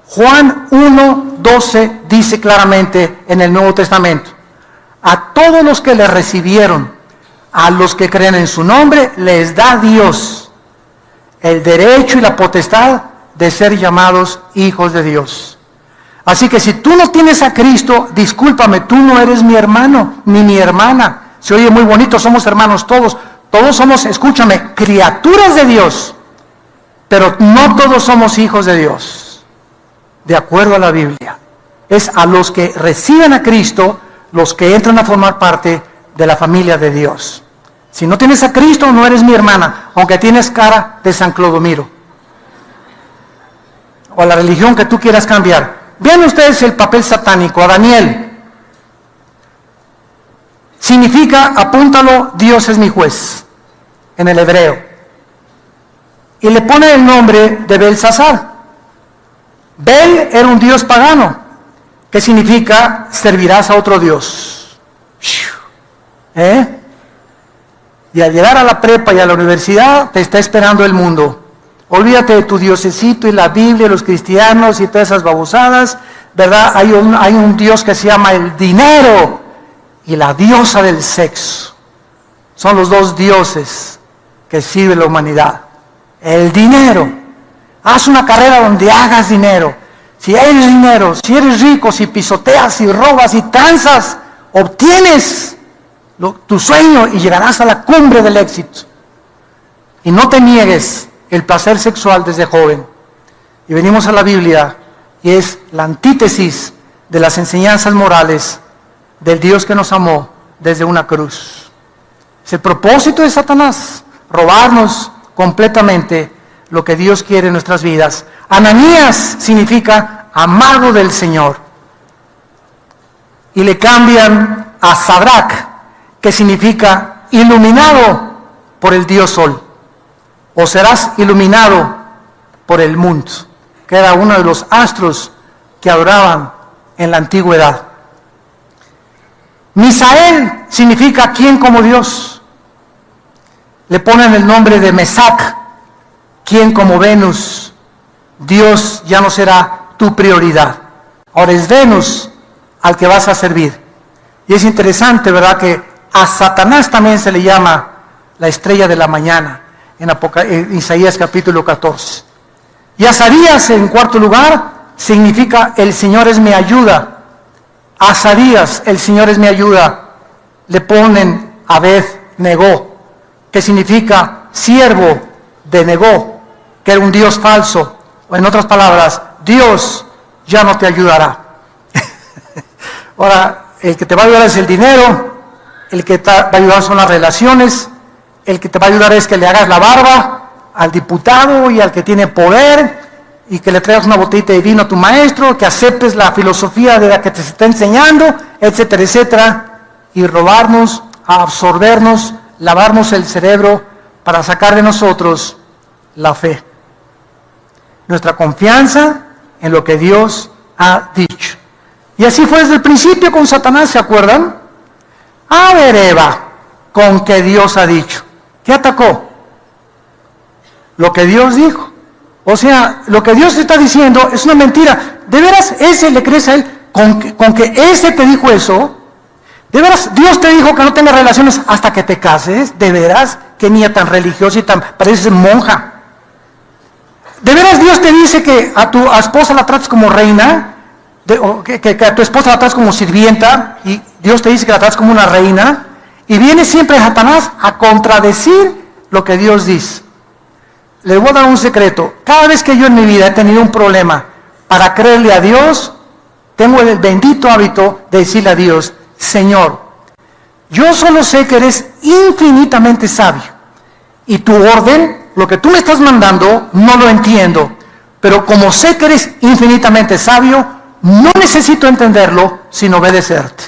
Juan 1:12 dice claramente en el Nuevo Testamento, a todos los que le recibieron, a los que creen en su nombre, les da Dios el derecho y la potestad de ser llamados hijos de Dios. Así que si tú no tienes a Cristo, discúlpame, tú no eres mi hermano, ni mi hermana. Se oye muy bonito, somos hermanos todos. Todos somos, escúchame, criaturas de Dios. Pero no todos somos hijos de Dios, de acuerdo a la Biblia. Es a los que reciben a Cristo, los que entran a formar parte de la familia de Dios. Si no tienes a Cristo, no eres mi hermana, aunque tienes cara de San Clodomiro. O a la religión que tú quieras cambiar. Vean ustedes el papel satánico, a Daniel. Significa, apúntalo, Dios es mi juez, en el hebreo. Y le pone el nombre de Belsasar. Bel era un dios pagano, que significa servirás a otro dios. Y al llegar a la prepa y a la universidad, te está esperando el mundo. Olvídate de tu diosecito y la Biblia, los cristianos y todas esas babosadas, ¿verdad? Hay un Dios que se llama el dinero y la diosa del sexo. Son los dos dioses que sirve la humanidad. El dinero. Haz una carrera donde hagas dinero. Si eres dinero, si eres rico, si pisoteas, si robas y tranzas, obtienes tu sueño y llegarás a la cumbre del éxito. Y no te niegues el placer sexual desde joven. Y venimos a la Biblia y es la antítesis de las enseñanzas morales del Dios que nos amó desde una cruz. Es el propósito de Satanás, robarnos completamente lo que Dios quiere en nuestras vidas. Ananías significa amado del Señor. Y le cambian a Sadrach, que significa iluminado por el Dios Sol. O serás iluminado por el mundo, que era uno de los astros que adoraban en la antigüedad. Misael significa ¿quién como Dios? Le ponen el nombre de Mesac, ¿quién como Venus? Dios ya no será tu prioridad. Ahora es Venus al que vas a servir. Y es interesante, ¿verdad?, que a Satanás también se le llama la estrella de la mañana, en Isaías capítulo 14. Y Azarías, en cuarto lugar, significa el Señor es mi ayuda. Azarías, el Señor es mi ayuda. Le ponen Abed-Negó, que significa siervo de Negó, que era un Dios falso. O en otras palabras, Dios ya no te ayudará. Ahora, el que te va a ayudar es el dinero, el que te va a ayudar son las relaciones, el que te va a ayudar es que le hagas la barba al diputado y al que tiene poder, y que le traigas una botellita de vino a tu maestro, que aceptes la filosofía de la que te está enseñando, etcétera, etcétera, y robarnos, absorbernos, lavarnos el cerebro para sacar de nosotros la fe, nuestra confianza en lo que Dios ha dicho. Y así fue desde el principio con Satanás, ¿se acuerdan? A ver, Eva, con que Dios ha dicho. ¿Qué atacó? Lo que Dios dijo. O sea, lo que Dios te está diciendo es una mentira. ¿De veras ese le crees a él? Con que ese te dijo eso. ¿De veras Dios te dijo que no tengas relaciones hasta que te cases? ¿De veras? Qué niña tan religiosa y tan pareces monja. ¿De veras Dios te dice que a tu esposa la trates como reina? Que a tu esposa la trates como sirvienta, y Dios te dice que la trates como una reina, y viene siempre Satanás a contradecir lo que Dios dice. Les voy a dar un secreto. Cada vez que yo en mi vida he tenido un problema para creerle a Dios, tengo el bendito hábito de decirle a Dios: Señor, yo solo sé que eres infinitamente sabio, y tu orden, lo que tú me estás mandando, no lo entiendo, pero como sé que eres infinitamente sabio, no necesito entenderlo, sino obedecerte.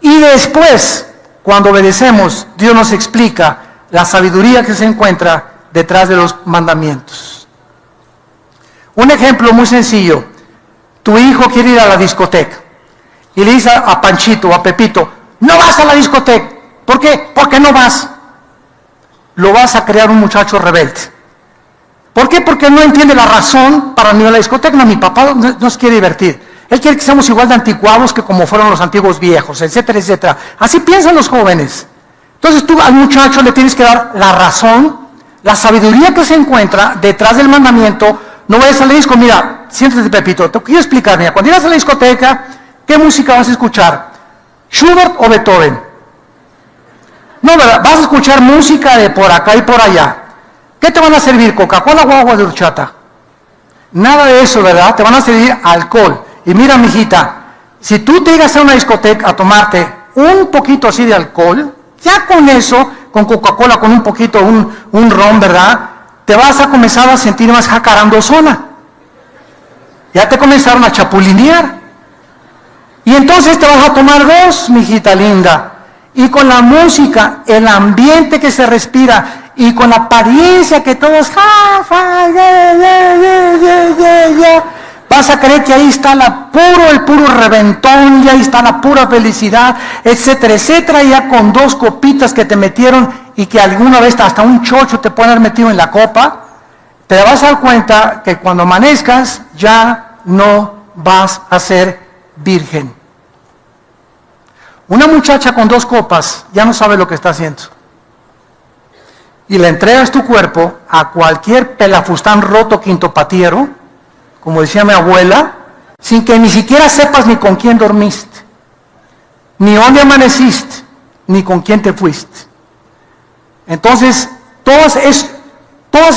Y después, cuando obedecemos, Dios nos explica la sabiduría que se encuentra detrás de los mandamientos. Un ejemplo muy sencillo: tu hijo quiere ir a la discoteca y le dice a Panchito o a Pepito: no vas a la discoteca. ¿Por qué? Porque no vas. Lo vas a crear un muchacho rebelde. ¿Por qué? Porque no entiende la razón para ir a la discoteca. No, mi papá no se quiere divertir. Él quiere que seamos igual de anticuados que como fueron los antiguos viejos, etcétera, etcétera. Así piensan los jóvenes. Entonces tú al muchacho le tienes que dar la razón, la sabiduría que se encuentra detrás del mandamiento. No vayas a la disco, mira, siéntate, Pepito, te quiero explicar, mira, cuando llegas a la discoteca, ¿qué música vas a escuchar? ¿Schubert o Beethoven? No, ¿verdad? Vas a escuchar música de por acá y por allá. ¿Qué te van a servir? ¿Coca-Cola o agua de horchata? Nada de eso, ¿verdad? Te van a servir alcohol. Y mira, mijita, si tú te llegas a una discoteca a tomarte un poquito así de alcohol, ya con eso, con Coca-Cola, con un poquito, un ron, ¿verdad?, te vas a comenzar a sentir más jacarandozona. Ya te comenzaron a chapulinear. Y entonces te vas a tomar dos, mijita linda. Y con la música, el ambiente que se respira, y con la apariencia que todos vas a creer que ahí está el puro reventón, y ahí está la pura felicidad, etcétera, etcétera. Y ya con dos copitas que te metieron, y que alguna vez hasta un chocho te pueden haber metido en la copa, te vas a dar cuenta que cuando amanezcas ya no vas a ser virgen. Una muchacha con dos copas ya no sabe lo que está haciendo. Y le entregas tu cuerpo a cualquier pelafustán roto quintopatiero, como decía mi abuela, sin que ni siquiera sepas ni con quién dormiste, ni dónde amaneciste, ni con quién te fuiste. Entonces, todas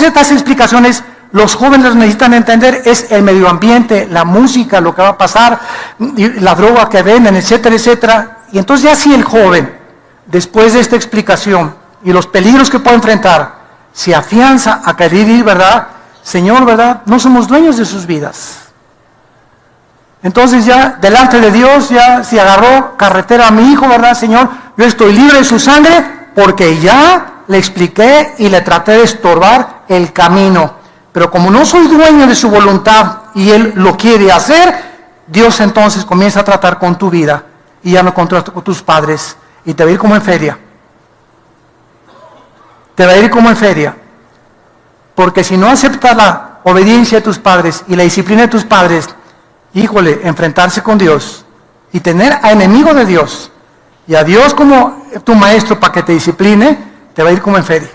estas explicaciones los jóvenes necesitan entender. Es el medio ambiente, la música, lo que va a pasar, la droga que venden, etcétera, etcétera. Y entonces ya si el joven, después de esta explicación y los peligros que puede enfrentar, se afianza a querer ir, ¿verdad? Señor, ¿verdad? No somos dueños de sus vidas. Entonces ya, delante de Dios, ya si agarró carretera a mi hijo, ¿verdad? Señor, yo estoy libre de su sangre porque ya le expliqué y le traté de estorbar el camino. Pero como no soy dueño de su voluntad y Él lo quiere hacer, Dios entonces comienza a tratar con tu vida. y ya no controlas con tus padres y te va a ir como en feria. Te va a ir como en feria. Porque si no aceptas la obediencia de tus padres y la disciplina de tus padres, híjole, enfrentarse con Dios y tener a enemigo de Dios y a Dios como tu maestro para que te discipline, te va a ir como en feria.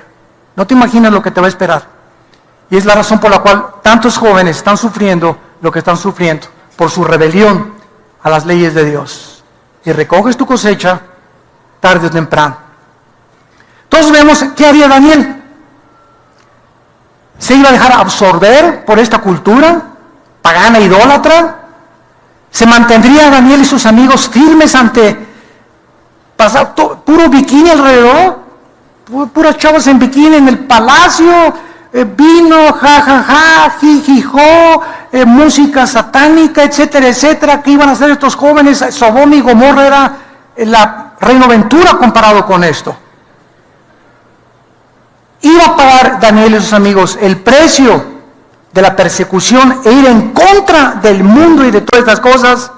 No te imaginas lo que te va a esperar. Y es la razón por la cual tantos jóvenes están sufriendo lo que están sufriendo, por su rebelión a las leyes de Dios. Y recoges tu cosecha tarde o temprano. Entonces vemos, ¿qué haría Daniel? ¿Se iba a dejar absorber por esta cultura pagana, idólatra? ¿Se mantendría Daniel y sus amigos firmes ante puro bikini alrededor? Puras chavas en bikini en el palacio, vino, jajaja, jijijo, música satánica, etcétera, etcétera. ¿Qué iban a hacer estos jóvenes? Sodoma y Gomorra era la Reino Aventura comparado con esto. Iba a pagar Daniel y sus amigos el precio de la persecución e ir en contra del mundo y de todas estas cosas.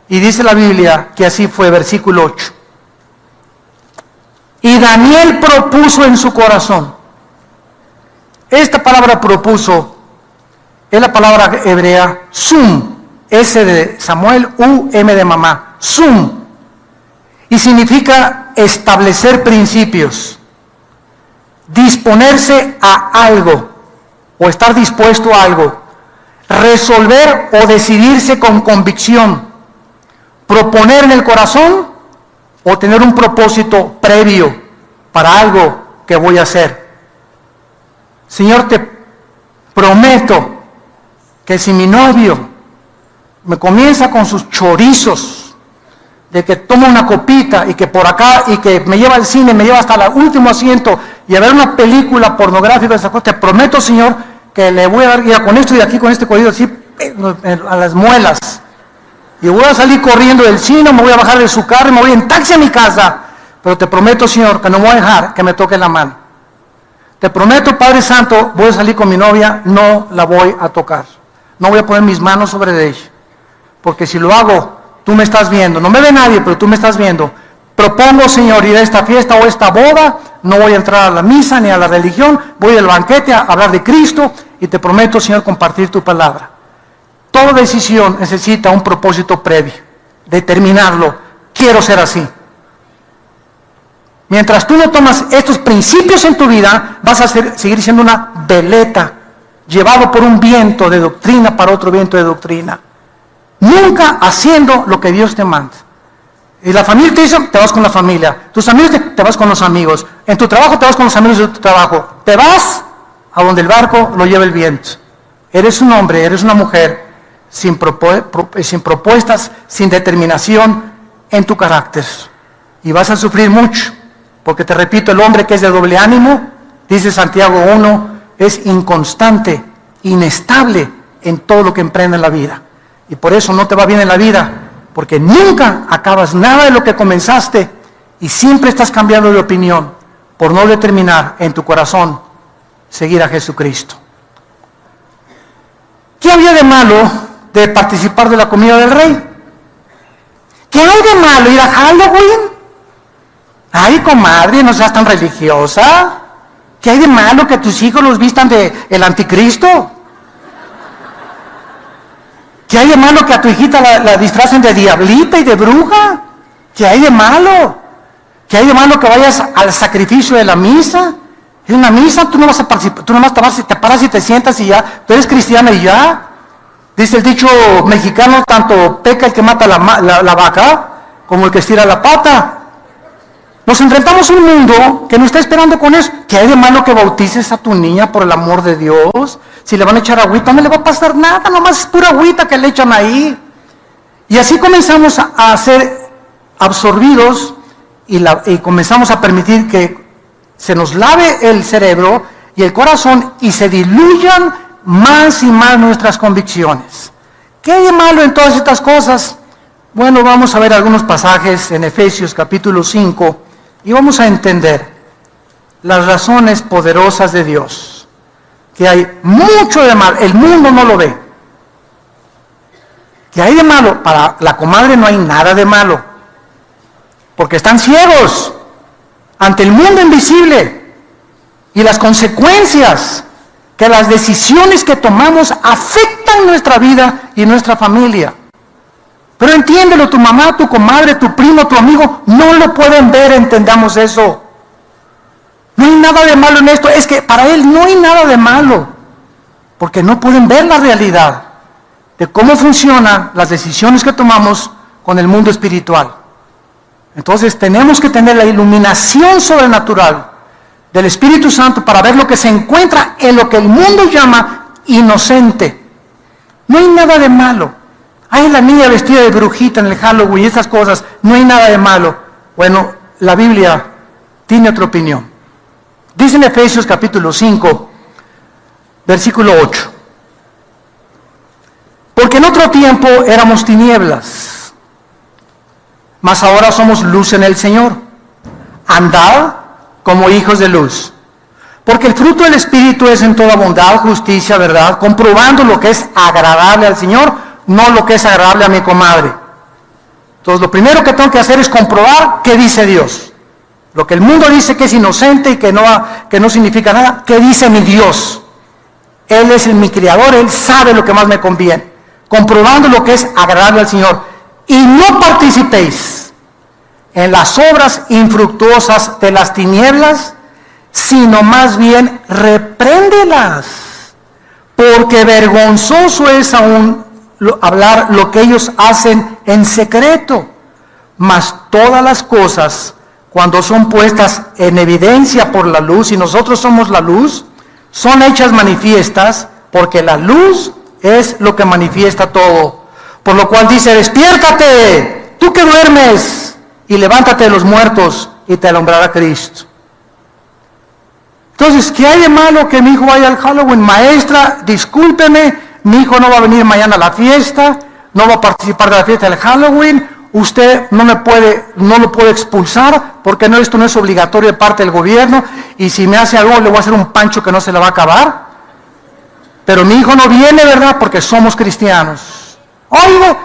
Y dice la Biblia que así fue, versículo 8. Y Daniel propuso en su corazón. Esta palabra propuso es la palabra hebrea sum, S de Samuel, U, M de mamá, sum. Y significa establecer principios, disponerse a algo o estar dispuesto a algo, resolver o decidirse con convicción, proponer en el corazón o tener un propósito previo para algo que voy a hacer. Señor, te prometo que si mi novio me comienza con sus chorizos de que toma una copita y que por acá y que me lleva al cine, me lleva hasta el último asiento y a ver una película pornográfica, te prometo, Señor, que le voy a dar ya con esto y aquí con este cuello así a las muelas. Y voy a salir corriendo del cine, me voy a bajar de su carro y me voy en taxi a mi casa. Pero te prometo, Señor, que no voy a dejar que me toque la mano. Te prometo, Padre Santo, voy a salir con mi novia, no la voy a tocar. No voy a poner mis manos sobre ella. Porque si lo hago, tú me estás viendo. No me ve nadie, pero tú me estás viendo. Propongo, Señor, ir a esta fiesta o esta boda. No voy a entrar a la misa ni a la religión. Voy al banquete a hablar de Cristo. Y te prometo, Señor, compartir tu palabra. Toda decisión necesita un propósito previo. Determinarlo. Quiero ser así. Mientras tú no tomas estos principios en tu vida, vas a seguir siendo una veleta, llevado por un viento de doctrina para otro viento de doctrina. Nunca haciendo lo que Dios te manda. Y la familia te dice, te vas con la familia. Tus amigos te vas con los amigos. En tu trabajo te vas con los amigos de tu trabajo. Te vas a donde el barco lo lleva el viento. Eres un hombre, eres una mujer sin propuestas, sin determinación en tu carácter. Y vas a sufrir mucho. Porque te repito, el hombre que es de doble ánimo, dice Santiago 1, es inconstante, inestable en todo lo que emprende en la vida. Y por eso no te va bien en la vida, porque nunca acabas nada de lo que comenzaste y siempre estás cambiando de opinión por no determinar en tu corazón seguir a Jesucristo. ¿Qué había de malo de participar de la comida del rey? ¿Qué hay de malo ir a Halloween? Ay, comadre, no seas tan religiosa. ¿Qué hay de malo que tus hijos los vistan de el anticristo? ¿Qué hay de malo que a tu hijita la disfracen de diablita y de bruja? ¿Qué hay de malo? ¿Qué hay de malo que vayas al sacrificio de la misa? En una misa tú no vas a participar, tú nomás te paras y te sientas y ya, tú eres cristiana y ya. Dice el dicho mexicano, tanto peca el que mata la vaca como el que estira la pata. Nos enfrentamos a un mundo que no está esperando con eso. ¿Qué hay de malo que bautices a tu niña por el amor de Dios? Si le van a echar agüita, no le va a pasar nada, nomás es pura agüita que le echan ahí. Y así comenzamos a ser absorbidos y comenzamos a permitir que se nos lave el cerebro y el corazón y se diluyan más y más nuestras convicciones. ¿Qué hay de malo en todas estas cosas? Bueno, vamos a ver algunos pasajes en Efesios capítulo 5 y vamos a entender las razones poderosas de Dios. Que hay mucho de mal, el mundo no lo ve. ¿Qué hay de malo? Para la comadre no hay nada de malo. porque están ciegos ante el mundo invisible y las consecuencias que las decisiones que tomamos afectan nuestra vida y nuestra familia. Pero entiéndelo, tu mamá, tu comadre, tu primo, tu amigo, no lo pueden ver, entendamos eso. No hay nada de malo en esto, es que para él no hay nada de malo, porque no pueden ver la realidad de cómo funcionan las decisiones que tomamos con el mundo espiritual. Entonces tenemos que tener la iluminación sobrenatural del Espíritu Santo para ver lo que se encuentra en lo que el mundo llama inocente. No hay nada de malo. Ay, la niña vestida de brujita en el Halloween y esas cosas, no hay nada de malo. Bueno, la Biblia tiene otra opinión. Dice en Efesios capítulo 5, versículo 8. Porque en otro tiempo éramos tinieblas, mas ahora somos luz en el Señor. Andad como hijos de luz. Porque el fruto del Espíritu es en toda bondad, justicia, verdad, comprobando lo que es agradable al Señor, no lo que es agradable a mi comadre. Entonces lo primero que tengo que hacer es comprobar qué dice Dios. Lo que el mundo dice que es inocente y que no significa nada, ¿qué dice mi Dios? Él es mi Creador, Él sabe lo que más me conviene. Comprobando lo que es agradable al Señor. Y no participéis en las obras infructuosas de las tinieblas, sino más bien repréndelas. Porque vergonzoso es aún hablar lo que ellos hacen en secreto. Mas todas las cosas, cuando son puestas en evidencia por la luz, y nosotros somos la luz, son hechas manifiestas, porque la luz es lo que manifiesta todo. Por lo cual dice, despiértate, tú que duermes, y levántate de los muertos, y te alumbrará Cristo. Entonces, ¿qué hay de malo que mi hijo vaya al Halloween? Maestra, discúlpeme, mi hijo no va a venir mañana a la fiesta, no va a participar de la fiesta del Halloween, usted no lo puede expulsar, porque esto no es obligatorio de parte del gobierno, y si me hace algo le voy a hacer un pancho que no se le va a acabar. Pero mi hijo no viene, ¿verdad? Porque somos cristianos. Oiga,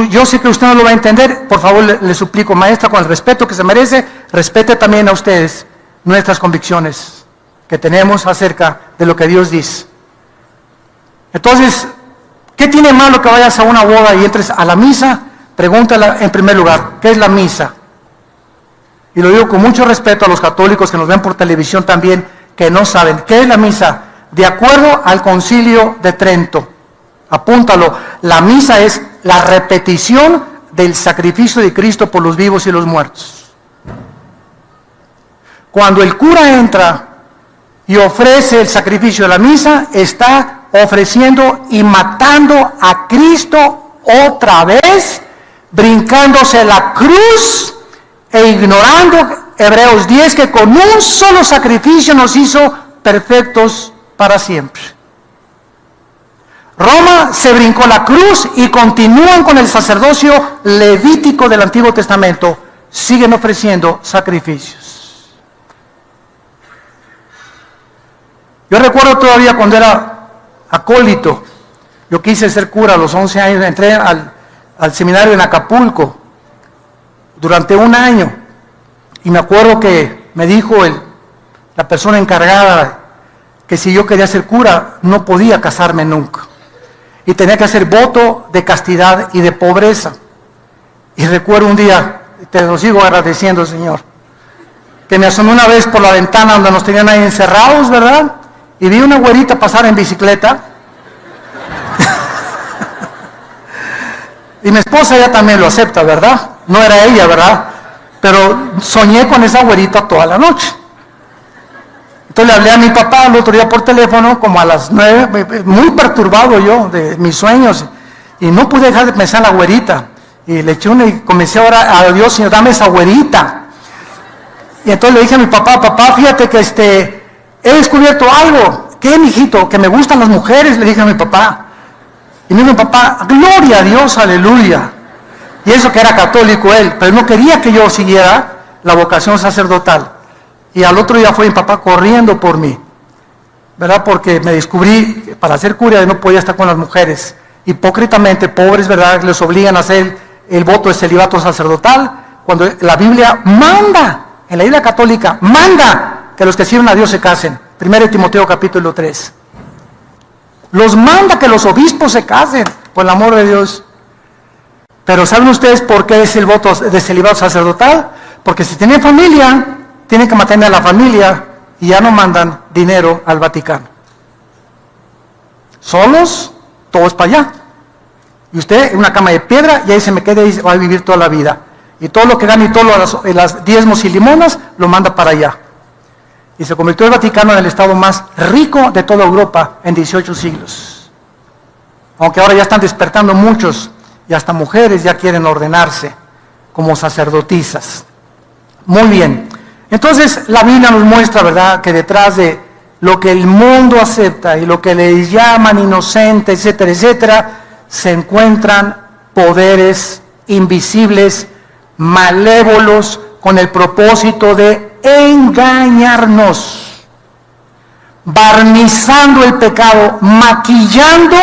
yo sé que usted no lo va a entender, por favor le suplico, maestra, con el respeto que se merece, respete también a ustedes nuestras convicciones que tenemos acerca de lo que Dios dice. Entonces, ¿qué tiene malo que vayas a una boda y entres a la misa? Pregúntala en primer lugar, ¿qué es la misa? Y lo digo con mucho respeto a los católicos que nos ven por televisión también, que no saben, ¿qué es la misa? De acuerdo al Concilio de Trento, apúntalo, la misa es la repetición del sacrificio de Cristo por los vivos y los muertos. Cuando el cura entra y ofrece el sacrificio de la misa, está ofreciendo y matando a Cristo otra vez, brincándose la cruz e ignorando Hebreos 10, que con un solo sacrificio nos hizo perfectos para siempre. Roma se brincó la cruz y continúan con el sacerdocio levítico del Antiguo Testamento, siguen ofreciendo sacrificios. Yo recuerdo todavía cuando era acólito, yo quise ser cura a los 11 años, entré al seminario en Acapulco durante un año, y me acuerdo que me dijo la persona encargada que si yo quería ser cura no podía casarme nunca, y tenía que hacer voto de castidad y de pobreza. Y recuerdo un día, te lo sigo agradeciendo, Señor, que me asomé una vez por la ventana donde nos tenían ahí encerrados, ¿verdad? Y vi una güerita pasar en bicicleta. Y mi esposa ya también lo acepta, ¿verdad? No era ella, ¿verdad? Pero soñé con esa güerita toda la noche. Entonces le hablé a mi papá el otro día por teléfono, como a las 9, muy perturbado yo de mis sueños, y no pude dejar de pensar en la güerita. Y le eché y comencé a orar a Dios, Señor, dame esa güerita. Y entonces le dije a mi papá, fíjate que he descubierto algo. ¿Qué, mijito? Que me gustan las mujeres, le dije a mi papá. Y me dijo mi papá, gloria a Dios, aleluya. Y eso que era católico él, pero no quería que yo siguiera la vocación sacerdotal. Y al otro día fue mi papá corriendo por mí, ¿verdad? Porque me descubrí, para ser cura no podía estar con las mujeres. Hipócritamente, pobres, ¿verdad? Les obligan a hacer el voto de celibato sacerdotal, cuando la Biblia manda, en la Biblia católica, manda que los que sirven a Dios se casen. 1 Timoteo capítulo 3. Los manda que los obispos se casen, por el amor de Dios. Pero ¿saben ustedes por qué es el voto de celibato sacerdotal? Porque si tienen familia, tienen que mantener a la familia y ya no mandan dinero al Vaticano. Solos, todos para allá. Y usted en una cama de piedra y ahí se me queda y va a vivir toda la vida. Y todo lo que gana y todos los diezmos y limonas lo manda para allá. Y se convirtió el Vaticano en el estado más rico de toda Europa en 18 siglos. Aunque ahora ya están despertando muchos y hasta mujeres ya quieren ordenarse como sacerdotisas. Muy bien. Entonces la Biblia nos muestra, ¿verdad?, que detrás de lo que el mundo acepta y lo que le llaman inocente, etcétera, etcétera, se encuentran poderes invisibles, malévolos, con el propósito de engañarnos, barnizando el pecado, maquillando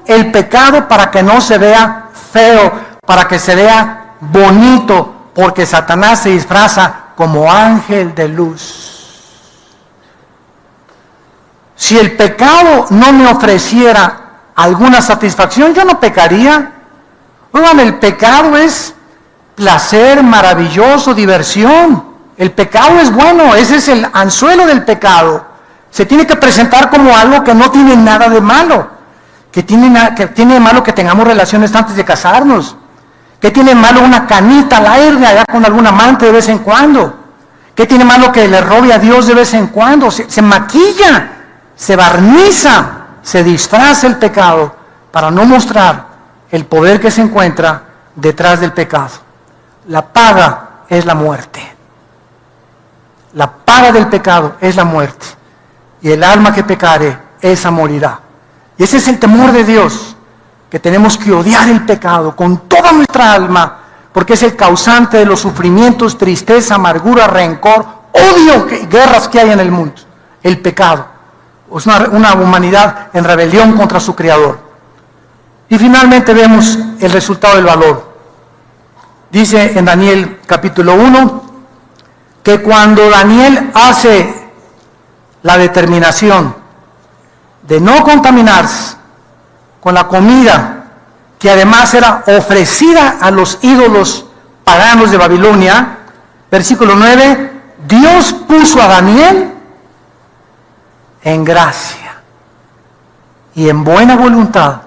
el pecado para que no se vea feo, para que se vea bonito, porque Satanás se disfraza como ángel de luz. Si el pecado no me ofreciera alguna satisfacción, yo no pecaría. Oigan, el pecado es placer maravilloso, diversión. El pecado es bueno, ese es el anzuelo del pecado. Se tiene que presentar como algo que no tiene nada de malo. Que tiene de malo que tengamos relaciones antes de casarnos. ¿Qué tiene malo una canita al aire allá con algún amante de vez en cuando? ¿Qué tiene malo que le robe a Dios de vez en cuando? Se maquilla, se barniza, se disfraza el pecado para no mostrar el poder que se encuentra detrás del pecado. La paga es la muerte. La paga del pecado es la muerte. Y el alma que pecare, esa morirá. Y ese es el temor de Dios, que tenemos que odiar el pecado con toda nuestra alma, porque es el causante de los sufrimientos, tristeza, amargura, rencor, odio, guerras que hay en el mundo. El pecado. Es una humanidad en rebelión contra su Creador. Y finalmente vemos el resultado del valor. Dice en Daniel capítulo 1, que cuando Daniel hace la determinación de no contaminarse con la comida que además era ofrecida a los ídolos paganos de Babilonia, versículo 9, Dios puso a Daniel en gracia y en buena voluntad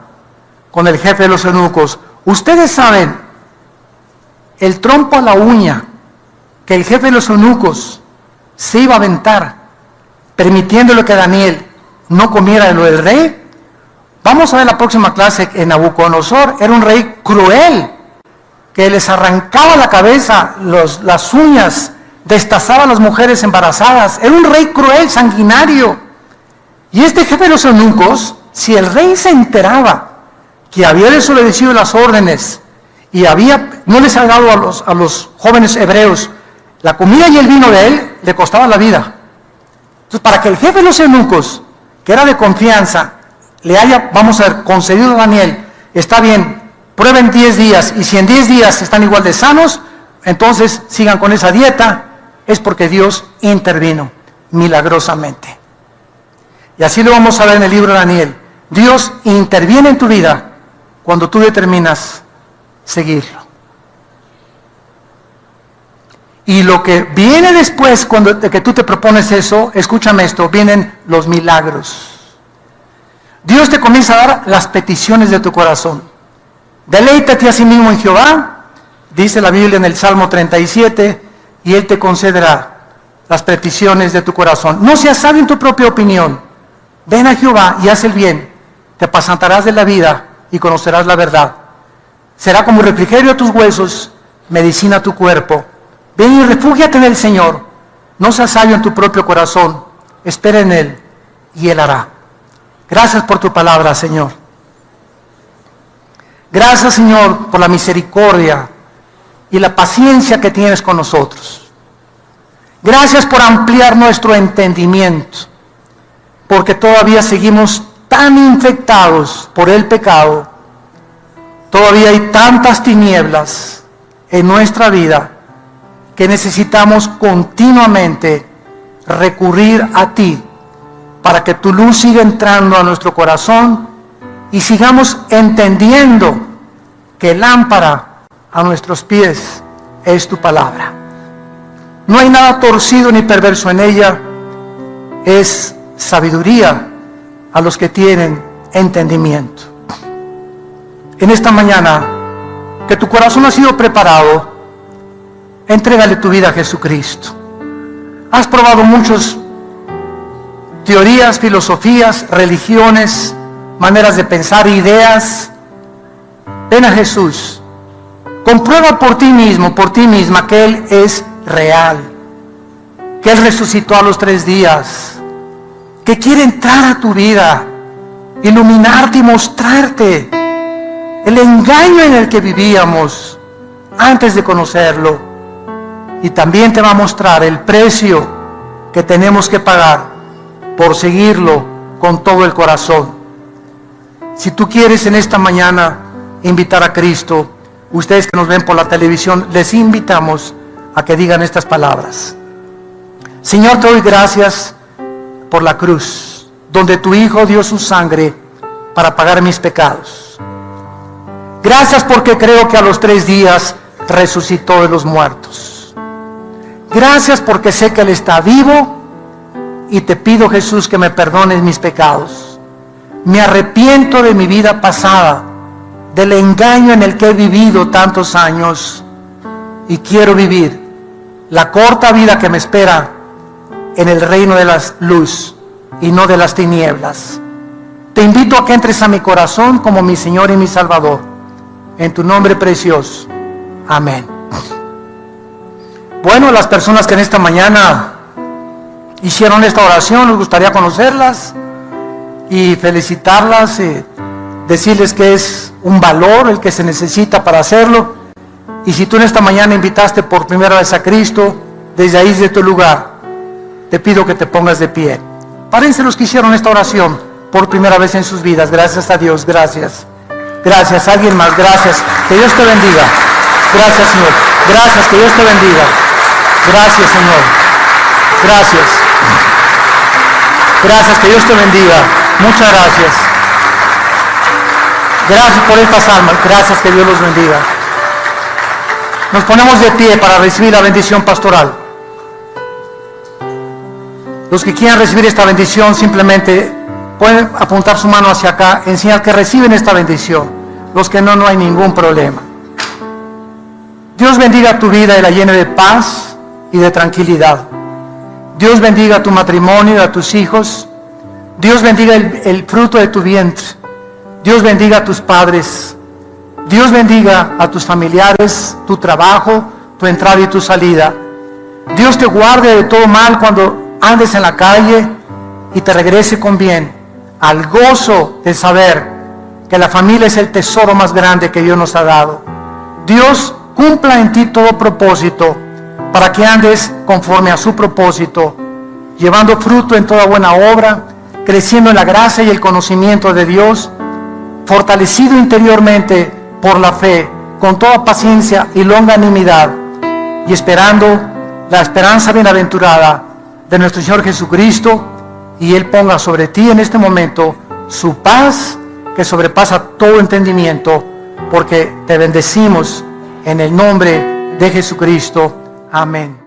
con el jefe de los eunucos. Ustedes saben el trompo a la uña que el jefe de los eunucos se iba a aventar, permitiéndole que Daniel no comiera de lo del rey. Vamos a ver la próxima clase en Nabucodonosor. Era un rey cruel, que les arrancaba la cabeza, las uñas, destazaba a las mujeres embarazadas. Era un rey cruel, sanguinario. Y este jefe de los eunucos, si el rey se enteraba que había desobedecido las órdenes y no les había dado a los jóvenes hebreos la comida y el vino de él, le costaba la vida. Entonces, para que el jefe de los eunucos, que era de confianza, le haya, vamos a ver, concedido a Daniel, está bien, prueben 10 días, y si en 10 días están igual de sanos, entonces sigan con esa dieta, es porque Dios intervino milagrosamente. Y así lo vamos a ver en el libro de Daniel. Dios interviene en tu vida cuando tú determinas seguirlo. Y lo que viene después, de que tú te propones eso, escúchame esto, vienen los milagros. Dios te comienza a dar las peticiones de tu corazón. Deleítate a sí mismo en Jehová, dice la Biblia en el Salmo 37, y Él te concederá las peticiones de tu corazón. No seas sabio en tu propia opinión. Ven a Jehová y haz el bien. Te apacentarás de la vida y conocerás la verdad. Será como refrigerio a tus huesos, medicina a tu cuerpo. Ven y refúgiate en el Señor. No seas sabio en tu propio corazón. Espera en Él y Él hará. Gracias por tu palabra, Señor. Gracias, Señor, por la misericordia y la paciencia que tienes con nosotros. Gracias por ampliar nuestro entendimiento, porque todavía seguimos tan infectados por el pecado. Todavía hay tantas tinieblas en nuestra vida que necesitamos continuamente recurrir a ti para que tu luz siga entrando a nuestro corazón y sigamos entendiendo que lámpara a nuestros pies es tu palabra. No hay nada torcido ni perverso en ella, es sabiduría a los que tienen entendimiento. En esta mañana, que tu corazón ha sido preparado, entrégale tu vida a Jesucristo. Has probado muchas teorías, filosofías, religiones, maneras de pensar, ideas. Ven a Jesús. Comprueba por ti mismo, por ti misma, que Él es real, que Él resucitó a los 3 días, que quiere entrar a tu vida, iluminarte y mostrarte el engaño en el que vivíamos antes de conocerlo. Y también te va a mostrar el precio que tenemos que pagar por seguirlo con todo el corazón. Si tú quieres en esta mañana invitar a Cristo, ustedes que nos ven por la televisión, les invitamos a que digan estas palabras. Señor, te doy gracias por la cruz, donde tu Hijo dio su sangre para pagar mis pecados. Gracias porque creo que a los 3 días resucitó de los muertos. Gracias porque sé que Él está vivo y te pido, Jesús, que me perdones mis pecados. Me arrepiento de mi vida pasada, del engaño en el que he vivido tantos años, y quiero vivir la corta vida que me espera en el reino de la luz y no de las tinieblas. Te invito a que entres a mi corazón como mi Señor y mi Salvador. En tu nombre precioso. Amén. Bueno, las personas que en esta mañana hicieron esta oración, nos gustaría conocerlas y felicitarlas, decirles que es un valor el que se necesita para hacerlo. Y si tú en esta mañana invitaste por primera vez a Cristo, desde ahí, de tu lugar, te pido que te pongas de pie. Párense los que hicieron esta oración por primera vez en sus vidas. Gracias a Dios, gracias. Gracias, alguien más, gracias. Que Dios te bendiga. Gracias, Señor. Gracias, que Dios te bendiga. Gracias, Señor. Gracias. Gracias, que Dios te bendiga. Muchas gracias. Gracias por estas almas. Gracias, que Dios los bendiga. Nos ponemos de pie para recibir la bendición pastoral. Los que quieran recibir esta bendición simplemente pueden apuntar su mano hacia acá, en señal que reciben esta bendición. Los que no, no hay ningún problema. Dios bendiga tu vida y la llene de paz y de tranquilidad. Dios bendiga tu matrimonio y a tus hijos. Dios bendiga el fruto de tu vientre. Dios bendiga a tus padres. Dios bendiga a tus familiares, tu trabajo, tu entrada y tu salida. Dios te guarde de todo mal cuando andes en la calle y te regrese con bien al gozo de saber que la familia es el tesoro más grande que Dios nos ha dado. Dios cumpla en ti todo propósito para que andes conforme a su propósito, llevando fruto en toda buena obra, creciendo en la gracia y el conocimiento de Dios, fortalecido interiormente por la fe, con toda paciencia y longanimidad, y esperando la esperanza bienaventurada de nuestro Señor Jesucristo, y Él ponga sobre ti en este momento su paz que sobrepasa todo entendimiento, porque te bendecimos en el nombre de Jesucristo. Amén.